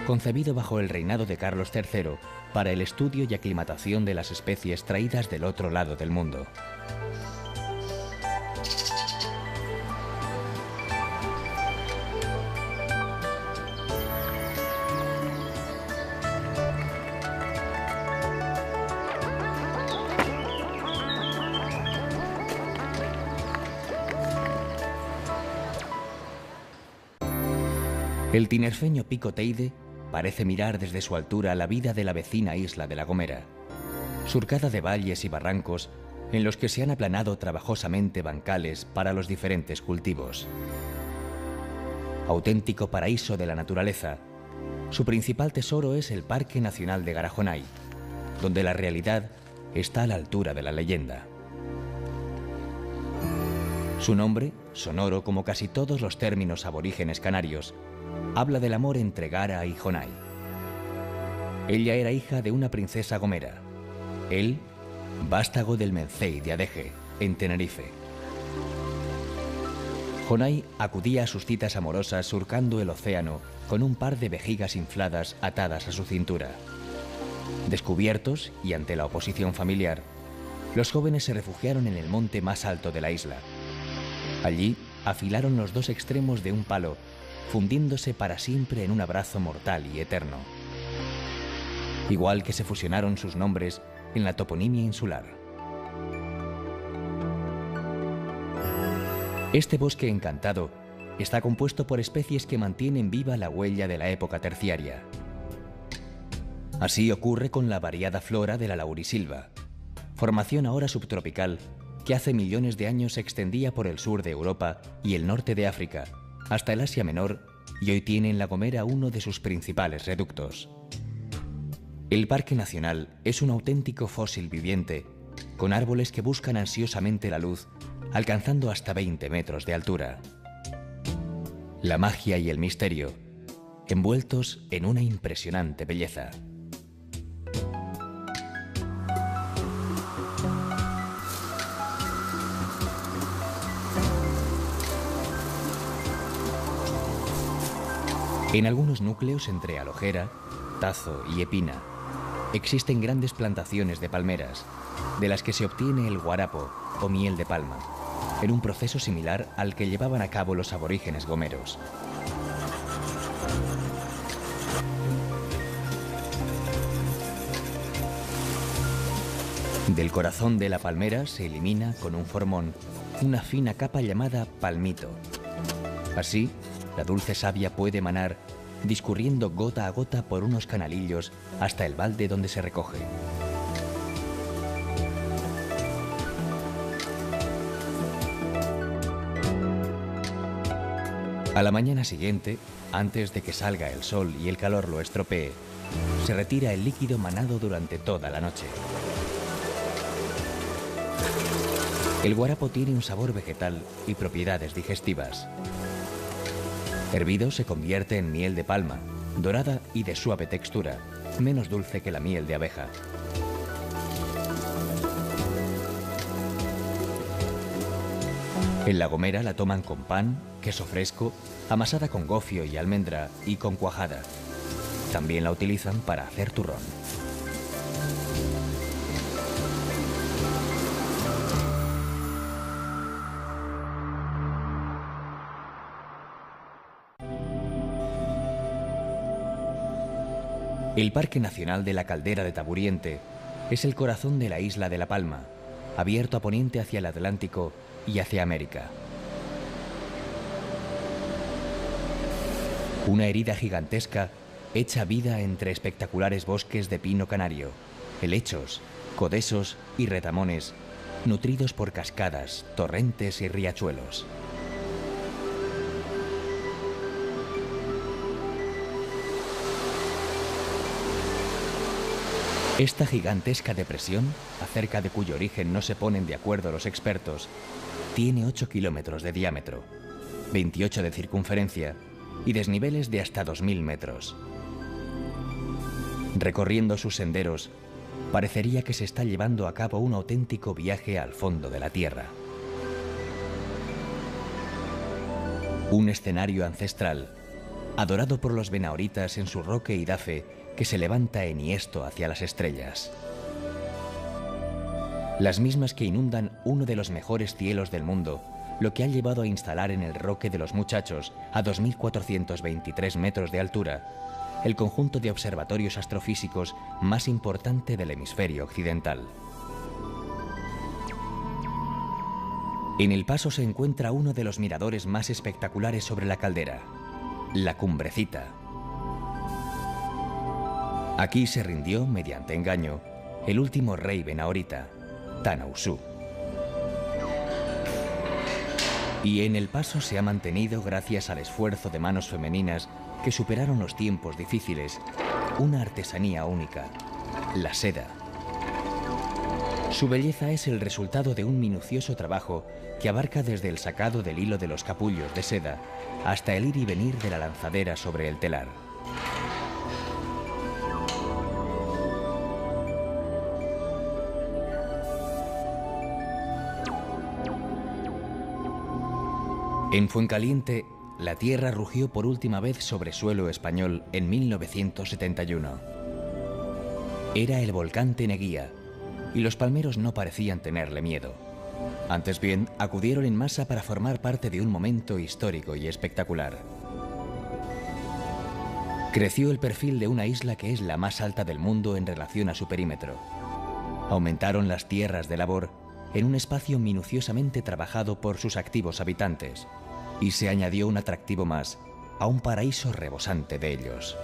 concebido bajo el reinado de Carlos III para el estudio y aclimatación de las especies traídas del otro lado del mundo. El tinerfeño Pico Teide parece mirar desde su altura la vida de la vecina isla de La Gomera, surcada de valles y barrancos en los que se han aplanado trabajosamente bancales para los diferentes cultivos. Auténtico paraíso de la naturaleza, su principal tesoro es el Parque Nacional de Garajonay, donde la realidad está a la altura de la leyenda. Su nombre, sonoro como casi todos los términos aborígenes canarios, habla del amor entre Gara y Jonay. Ella era hija de una princesa gomera, él, vástago del Mencey de Adeje, en Tenerife. Jonay acudía a sus citas amorosas surcando el océano con un par de vejigas infladas atadas a su cintura. Descubiertos y ante la oposición familiar, los jóvenes se refugiaron en el monte más alto de la isla. Allí afilaron los dos extremos de un palo, fundiéndose para siempre en un abrazo mortal y eterno. Igual que se fusionaron sus nombres en la toponimia insular. Este bosque encantado está compuesto por especies que mantienen viva la huella de la época terciaria. Así ocurre con la variada flora de la laurisilva, formación ahora subtropical que hace millones de años se extendía por el sur de Europa y el norte de África, hasta el Asia Menor, y hoy tiene en La Gomera uno de sus principales reductos. El Parque Nacional es un auténtico fósil viviente, con árboles que buscan ansiosamente la luz, alcanzando hasta 20 metros de altura. La magia y el misterio, envueltos en una impresionante belleza. En algunos núcleos entre Alojera, Tazo y Epina existen grandes plantaciones de palmeras, de las que se obtiene el guarapo o miel de palma, en un proceso similar al que llevaban a cabo los aborígenes gomeros. Del corazón de la palmera se elimina con un formón una fina capa llamada palmito. Así, la dulce savia puede emanar, discurriendo gota a gota por unos canalillos hasta el balde donde se recoge. A la mañana siguiente, antes de que salga el sol y el calor lo estropee, se retira el líquido manado durante toda la noche. El guarapo tiene un sabor vegetal y propiedades digestivas. Hervido se convierte en miel de palma, dorada y de suave textura, menos dulce que la miel de abeja. En La Gomera la toman con pan, queso fresco, amasada con gofio y almendra y con cuajada. También la utilizan para hacer turrón. El Parque Nacional de la Caldera de Taburiente es el corazón de la isla de La Palma, abierto a poniente hacia el Atlántico y hacia América. Una herida gigantesca echa vida entre espectaculares bosques de pino canario, helechos, codesos y retamones, nutridos por cascadas, torrentes y riachuelos. Esta gigantesca depresión, acerca de cuyo origen no se ponen de acuerdo los expertos, tiene 8 kilómetros de diámetro, 28 de circunferencia y desniveles de hasta 2000 metros. Recorriendo sus senderos, parecería que se está llevando a cabo un auténtico viaje al fondo de la Tierra. Un escenario ancestral, adorado por los benaoritas en su roque Idafe, que se levanta enhiesto hacia las estrellas. Las mismas que inundan uno de los mejores cielos del mundo, lo que ha llevado a instalar en el Roque de los Muchachos, a 2423 metros de altura, el conjunto de observatorios astrofísicos más importante del hemisferio occidental. En El Paso se encuentra uno de los miradores más espectaculares sobre la caldera, la Cumbrecita. Aquí se rindió, mediante engaño, el último rey benaorita, Tanausú. Y en El Paso se ha mantenido, gracias al esfuerzo de manos femeninas que superaron los tiempos difíciles, una artesanía única, la seda. Su belleza es el resultado de un minucioso trabajo que abarca desde el sacado del hilo de los capullos de seda hasta el ir y venir de la lanzadera sobre el telar. En Fuencaliente, la tierra rugió por última vez sobre suelo español en 1971. Era el volcán Teneguía, y los palmeros no parecían tenerle miedo. Antes bien, acudieron en masa para formar parte de un momento histórico y espectacular. Creció el perfil de una isla que es la más alta del mundo en relación a su perímetro. Aumentaron las tierras de labor en un espacio minuciosamente trabajado por sus activos habitantes, y se añadió un atractivo más a un paraíso rebosante de ellos.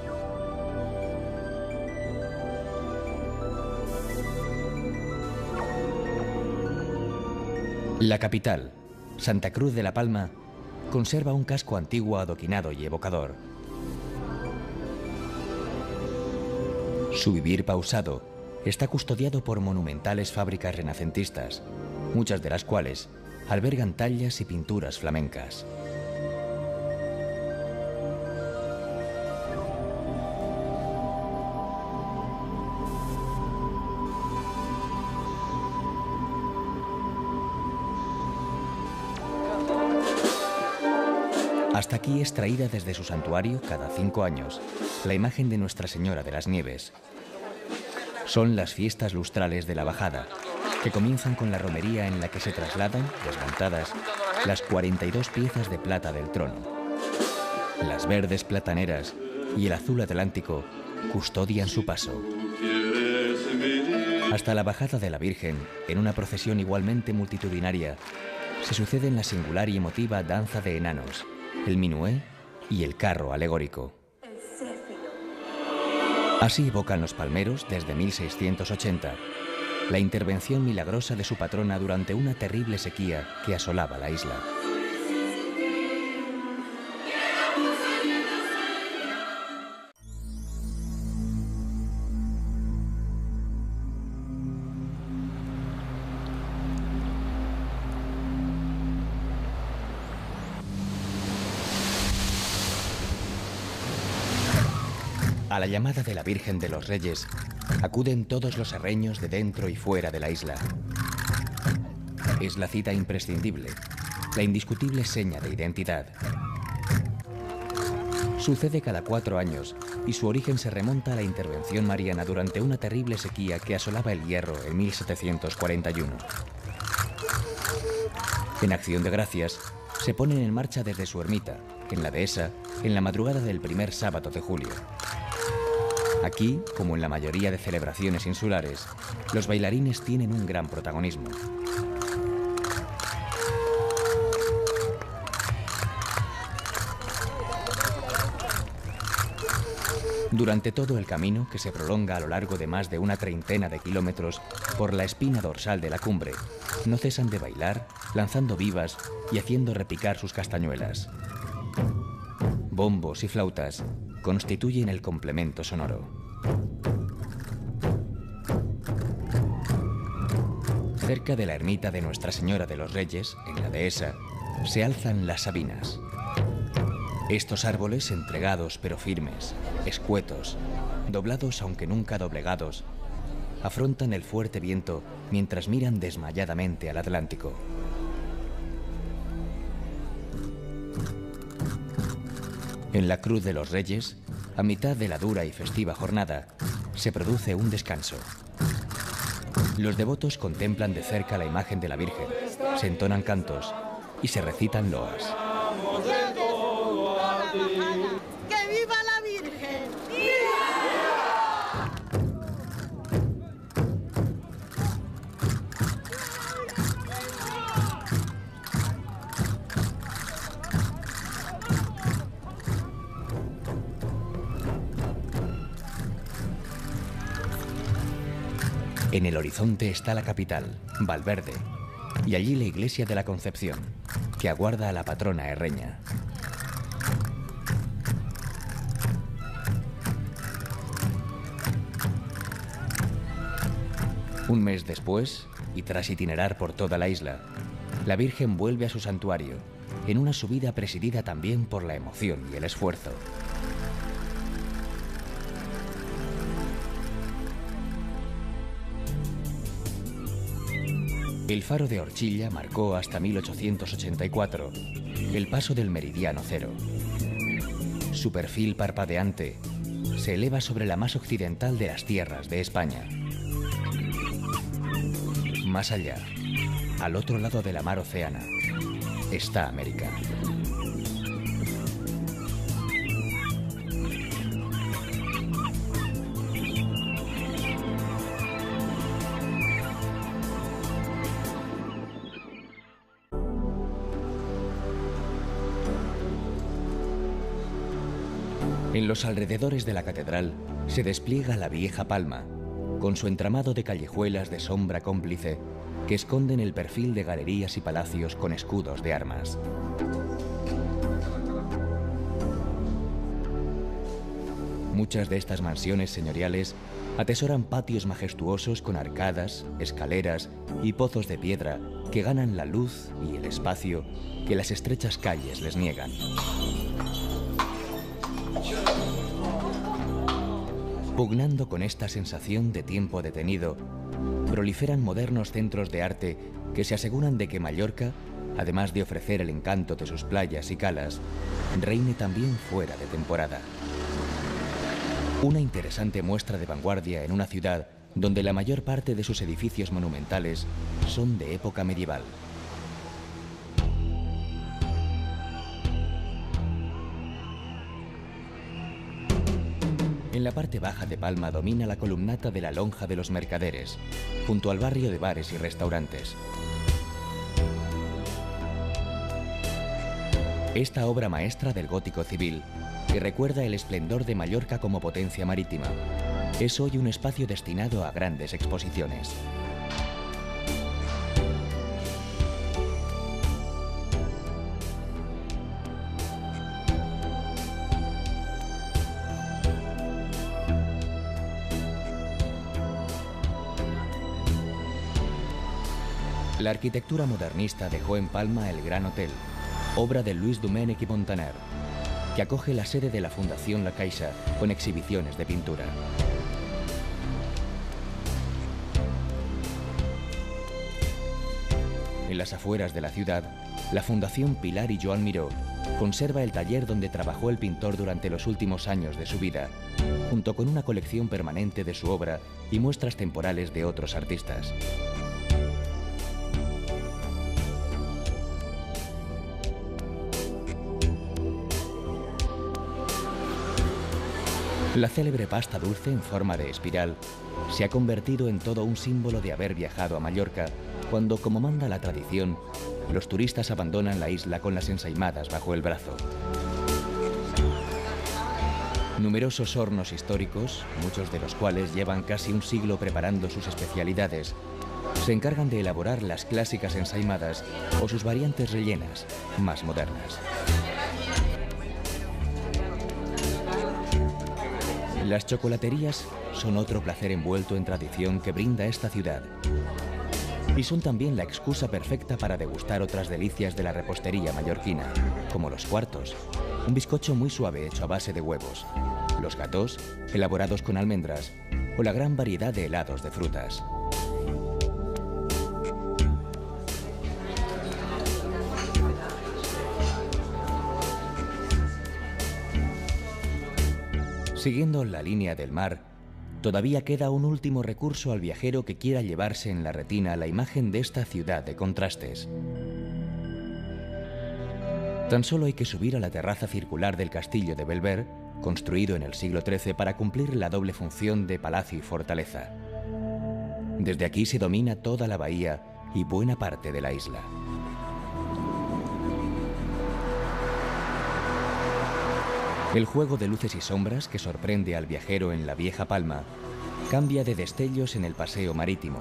La capital, Santa Cruz de la Palma, conserva un casco antiguo adoquinado y evocador. Su vivir pausado está custodiado por monumentales fábricas renacentistas, muchas de las cuales albergan tallas y pinturas flamencas. Hasta aquí es traída desde su santuario cada 5 años la imagen de Nuestra Señora de las Nieves. Son las fiestas lustrales de la bajada, que comienzan con la romería en la que se trasladan, desmontadas, las 42 piezas de plata del trono. Las verdes plataneras y el azul atlántico custodian su paso. Hasta la bajada de la Virgen, en una procesión igualmente multitudinaria, se suceden la singular y emotiva danza de enanos, el minué y el carro alegórico. Así evocan los palmeros, desde 1680, la intervención milagrosa de su patrona durante una terrible sequía que asolaba la isla. A la llamada de la Virgen de los Reyes, acuden todos los herreños de dentro y fuera de la isla. Es la cita imprescindible, la indiscutible seña de identidad. Sucede cada 4 años y su origen se remonta a la intervención mariana durante una terrible sequía que asolaba el Hierro en 1741. En acción de gracias, se ponen en marcha desde su ermita, en la dehesa, en la madrugada del primer sábado de julio. Aquí, como en la mayoría de celebraciones insulares, los bailarines tienen un gran protagonismo. Durante todo el camino, que se prolonga a lo largo de más de una treintena de kilómetros por la espina dorsal de la cumbre, no cesan de bailar, lanzando vivas y haciendo repicar sus castañuelas. Bombos y flautas constituyen el complemento sonoro. Cerca de la ermita de Nuestra Señora de los Reyes, en la dehesa, se alzan las sabinas. Estos árboles entregados pero firmes, escuetos, doblados aunque nunca doblegados, afrontan el fuerte viento mientras miran desmayadamente al Atlántico. En la Cruz de los Reyes, a mitad de la dura y festiva jornada, se produce un descanso. Los devotos contemplan de cerca la imagen de la Virgen, se entonan cantos y se recitan loas. ¡Que viva la Virgen! En el horizonte está la capital, Valverde, y allí la iglesia de la Concepción, que aguarda a la patrona herreña. Un mes después, y tras itinerar por toda la isla, la Virgen vuelve a su santuario, en una subida presidida también por la emoción y el esfuerzo. El faro de Orchilla marcó hasta 1884 el paso del meridiano cero. Su perfil parpadeante se eleva sobre la más occidental de las tierras de España. Más allá, al otro lado de la mar Océana, está América. En los alrededores de la catedral se despliega la vieja palma, con su entramado de callejuelas de sombra cómplice que esconden el perfil de galerías y palacios con escudos de armas. Muchas de estas mansiones señoriales atesoran patios majestuosos con arcadas, escaleras y pozos de piedra que ganan la luz y el espacio que las estrechas calles les niegan. Pugnando con esta sensación de tiempo detenido, proliferan modernos centros de arte que se aseguran de que Mallorca, además de ofrecer el encanto de sus playas y calas, reine también fuera de temporada. Una interesante muestra de vanguardia en una ciudad donde la mayor parte de sus edificios monumentales son de época medieval. En la parte baja de Palma domina la columnata de la Lonja de los Mercaderes, junto al barrio de bares y restaurantes. Esta obra maestra del gótico civil, que recuerda el esplendor de Mallorca como potencia marítima, es hoy un espacio destinado a grandes exposiciones. La arquitectura modernista dejó en Palma el Gran Hotel, obra de Luis Domènech i Montaner, que acoge la sede de la Fundación La Caixa con exhibiciones de pintura. En las afueras de la ciudad, la Fundación Pilar y Joan Miró conserva el taller donde trabajó el pintor durante los últimos años de su vida, junto con una colección permanente de su obra y muestras temporales de otros artistas. La célebre pasta dulce en forma de espiral se ha convertido en todo un símbolo de haber viajado a Mallorca cuando, como manda la tradición, los turistas abandonan la isla con las ensaimadas bajo el brazo. Numerosos hornos históricos, muchos de los cuales llevan casi un siglo preparando sus especialidades, se encargan de elaborar las clásicas ensaimadas o sus variantes rellenas, más modernas. Las chocolaterías son otro placer envuelto en tradición que brinda esta ciudad. Y son también la excusa perfecta para degustar otras delicias de la repostería mallorquina, como los cuartos, un bizcocho muy suave hecho a base de huevos, los gatós, elaborados con almendras, o la gran variedad de helados de frutas. Siguiendo la línea del mar, todavía queda un último recurso al viajero que quiera llevarse en la retina la imagen de esta ciudad de contrastes. Tan solo hay que subir a la terraza circular del castillo de Belver, construido en el siglo XIII para cumplir la doble función de palacio y fortaleza. Desde aquí se domina toda la bahía y buena parte de la isla. El juego de luces y sombras que sorprende al viajero en la vieja Palma cambia de destellos en el paseo marítimo,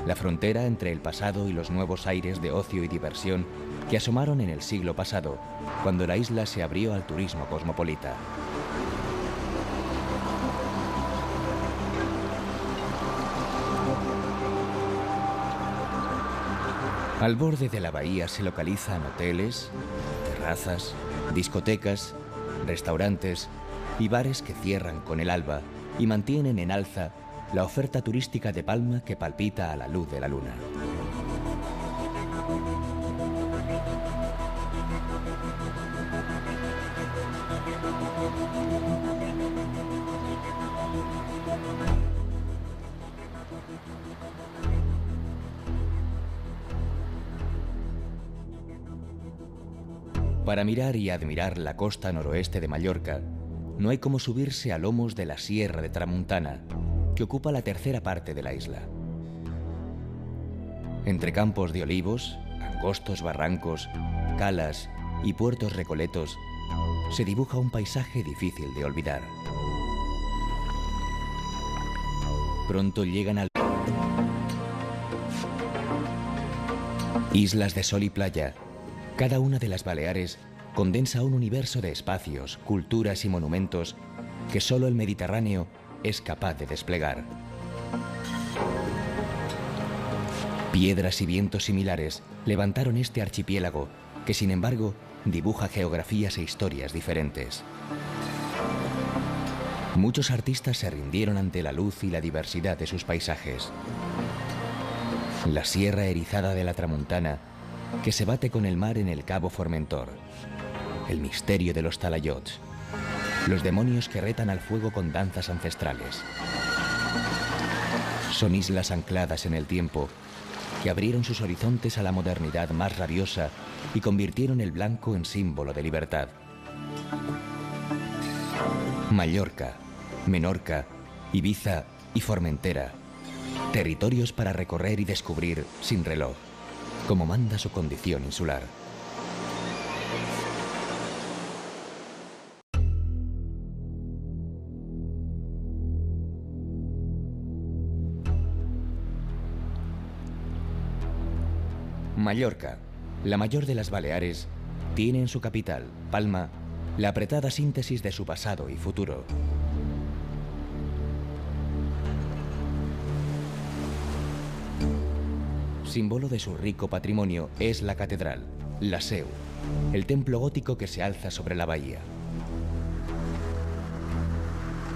la frontera entre el pasado y los nuevos aires de ocio y diversión que asomaron en el siglo pasado, cuando la isla se abrió al turismo cosmopolita. Al borde de la bahía se localizan hoteles, terrazas, discotecas, restaurantes y bares que cierran con el alba y mantienen en alza la oferta turística de Palma que palpita a la luz de la luna. Para mirar y admirar la costa noroeste de Mallorca, no hay como subirse a lomos de la Sierra de Tramuntana, que ocupa la tercera parte de la isla. Entre campos de olivos, angostos barrancos, calas y puertos recoletos, se dibuja un paisaje difícil de olvidar. Pronto llegan al... Islas de sol y playa. Cada una de las Baleares condensa un universo de espacios, culturas y monumentos que solo el Mediterráneo es capaz de desplegar. Piedras y vientos similares levantaron este archipiélago que, sin embargo, dibuja geografías e historias diferentes. Muchos artistas se rindieron ante la luz y la diversidad de sus paisajes. La sierra erizada de la Tramuntana, que se bate con el mar en el Cabo Formentor, el misterio de los talayots, los demonios que retan al fuego con danzas ancestrales. Son islas ancladas en el tiempo que abrieron sus horizontes a la modernidad más rabiosa y convirtieron el blanco en símbolo de libertad. Mallorca, Menorca, Ibiza y Formentera, territorios para recorrer y descubrir sin reloj, como manda su condición insular. Mallorca, la mayor de las Baleares, tiene en su capital, Palma, la apretada síntesis de su pasado y futuro. Símbolo de su rico patrimonio es la catedral, la Seu, el templo gótico que se alza sobre la bahía.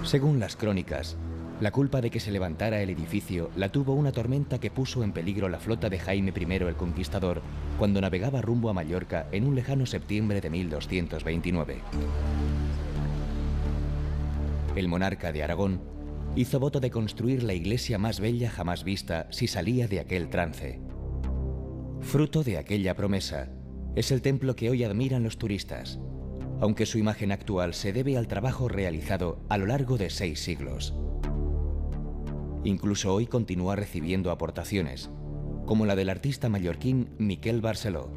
Según las crónicas, la culpa de que se levantara el edificio la tuvo una tormenta que puso en peligro la flota de Jaime I el Conquistador cuando navegaba rumbo a Mallorca en un lejano septiembre de 1229. El monarca de Aragón hizo voto de construir la iglesia más bella jamás vista si salía de aquel trance. Fruto de aquella promesa es el templo que hoy admiran los turistas, aunque su imagen actual se debe al trabajo realizado a lo largo de 6 siglos. Incluso hoy continúa recibiendo aportaciones, como la del artista mallorquín Miquel Barceló,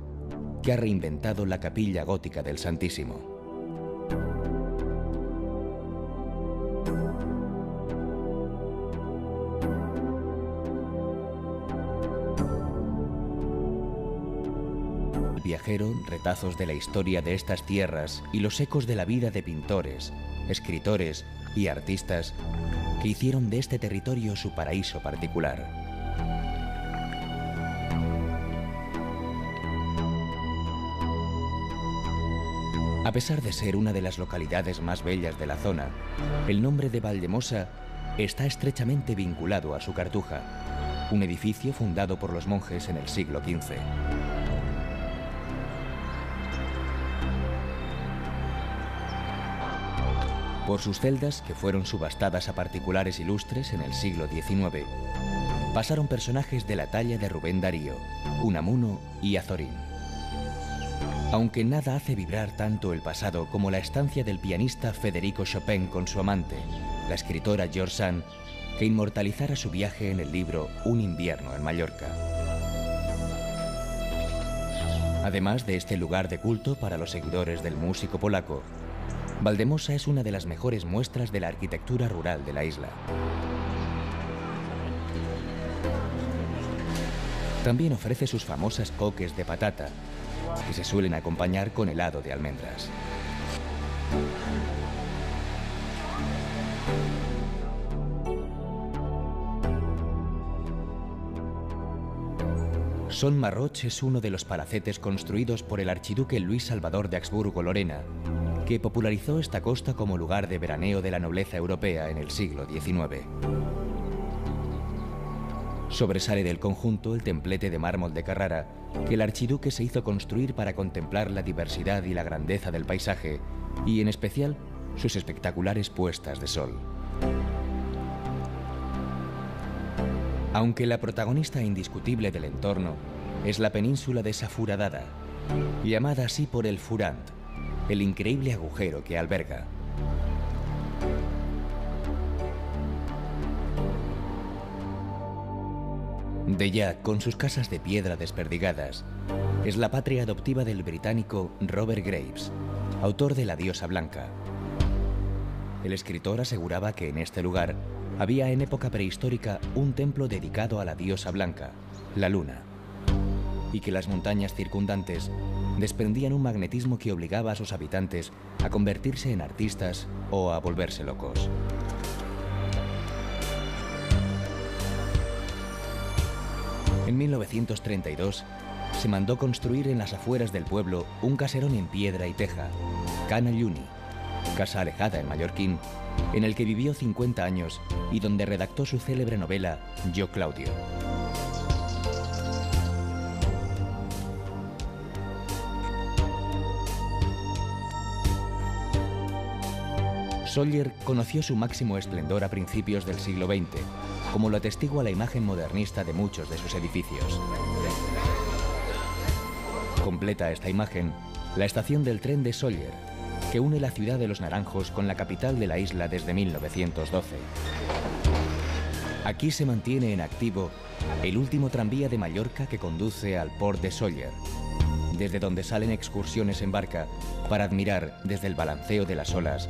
que ha reinventado la capilla gótica del Santísimo. viajero retazos de la historia de estas tierras y los ecos de la vida de pintores, escritores y artistas que hicieron de este territorio su paraíso particular. A pesar de ser una de las localidades más bellas de la zona, el nombre de Valdemosa está estrechamente vinculado a su cartuja, un edificio fundado por los monjes en el siglo XV. Por sus celdas, que fueron subastadas a particulares ilustres en el siglo XIX, pasaron personajes de la talla de Rubén Darío, Unamuno y Azorín. Aunque nada hace vibrar tanto el pasado como la estancia del pianista Federico Chopin con su amante, la escritora George Sand, que inmortalizara su viaje en el libro Un invierno en Mallorca. Además de este lugar de culto para los seguidores del músico polaco, Valdemosa es una de las mejores muestras de la arquitectura rural de la isla. También ofrece sus famosas coques de patata, que se suelen acompañar con helado de almendras. Son Marroch es uno de los palacetes construidos por el archiduque Luis Salvador de Habsburgo-Lorena, que popularizó esta costa como lugar de veraneo de la nobleza europea en el siglo XIX. Sobresale del conjunto el templete de mármol de Carrara, que el archiduque se hizo construir para contemplar la diversidad y la grandeza del paisaje, y en especial sus espectaculares puestas de sol. Aunque la protagonista indiscutible del entorno es la península de Sa Foradada, llamada así por el Furant, el increíble agujero que alberga. Deià, con sus casas de piedra desperdigadas, es la patria adoptiva del británico Robert Graves, autor de La diosa blanca. El escritor aseguraba que en este lugar había en época prehistórica un templo dedicado a la diosa blanca, la luna, y que las montañas circundantes desprendían un magnetismo que obligaba a sus habitantes a convertirse en artistas o a volverse locos. En 1932 se mandó construir en las afueras del pueblo un caserón en piedra y teja, Cana Lluni, casa alejada en mallorquín, en el que vivió 50 años y donde redactó su célebre novela Yo Claudio. Sóller conoció su máximo esplendor a principios del siglo XX, como lo atestigua la imagen modernista de muchos de sus edificios. Completa esta imagen la estación del tren de Sóller, que une la ciudad de Los Naranjos con la capital de la isla desde 1912. Aquí se mantiene en activo el último tranvía de Mallorca que conduce al Port de Sóller, desde donde salen excursiones en barca para admirar desde el balanceo de las olas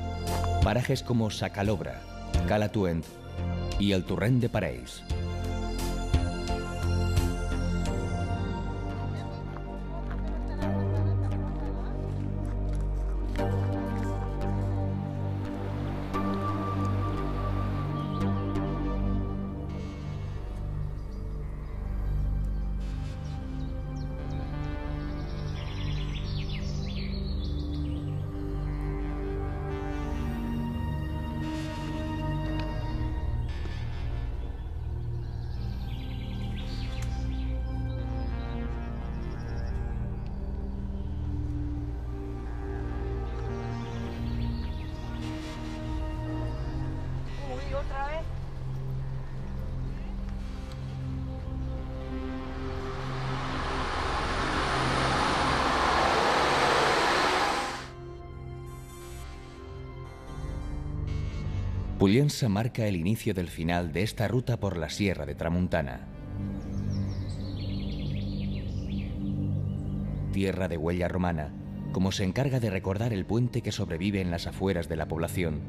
parajes como Sa Calobra, Cala Tuent y el Torrent de Parells. Pollença marca el inicio del final de esta ruta por la Sierra de Tramuntana. Tierra de huella romana, como se encarga de recordar el puente que sobrevive en las afueras de la población,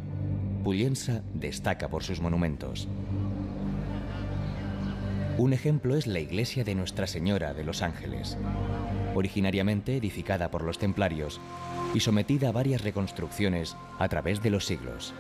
Pollença destaca por sus monumentos. Un ejemplo es la iglesia de Nuestra Señora de los Ángeles, originariamente edificada por los templarios y sometida a varias reconstrucciones a través de los siglos.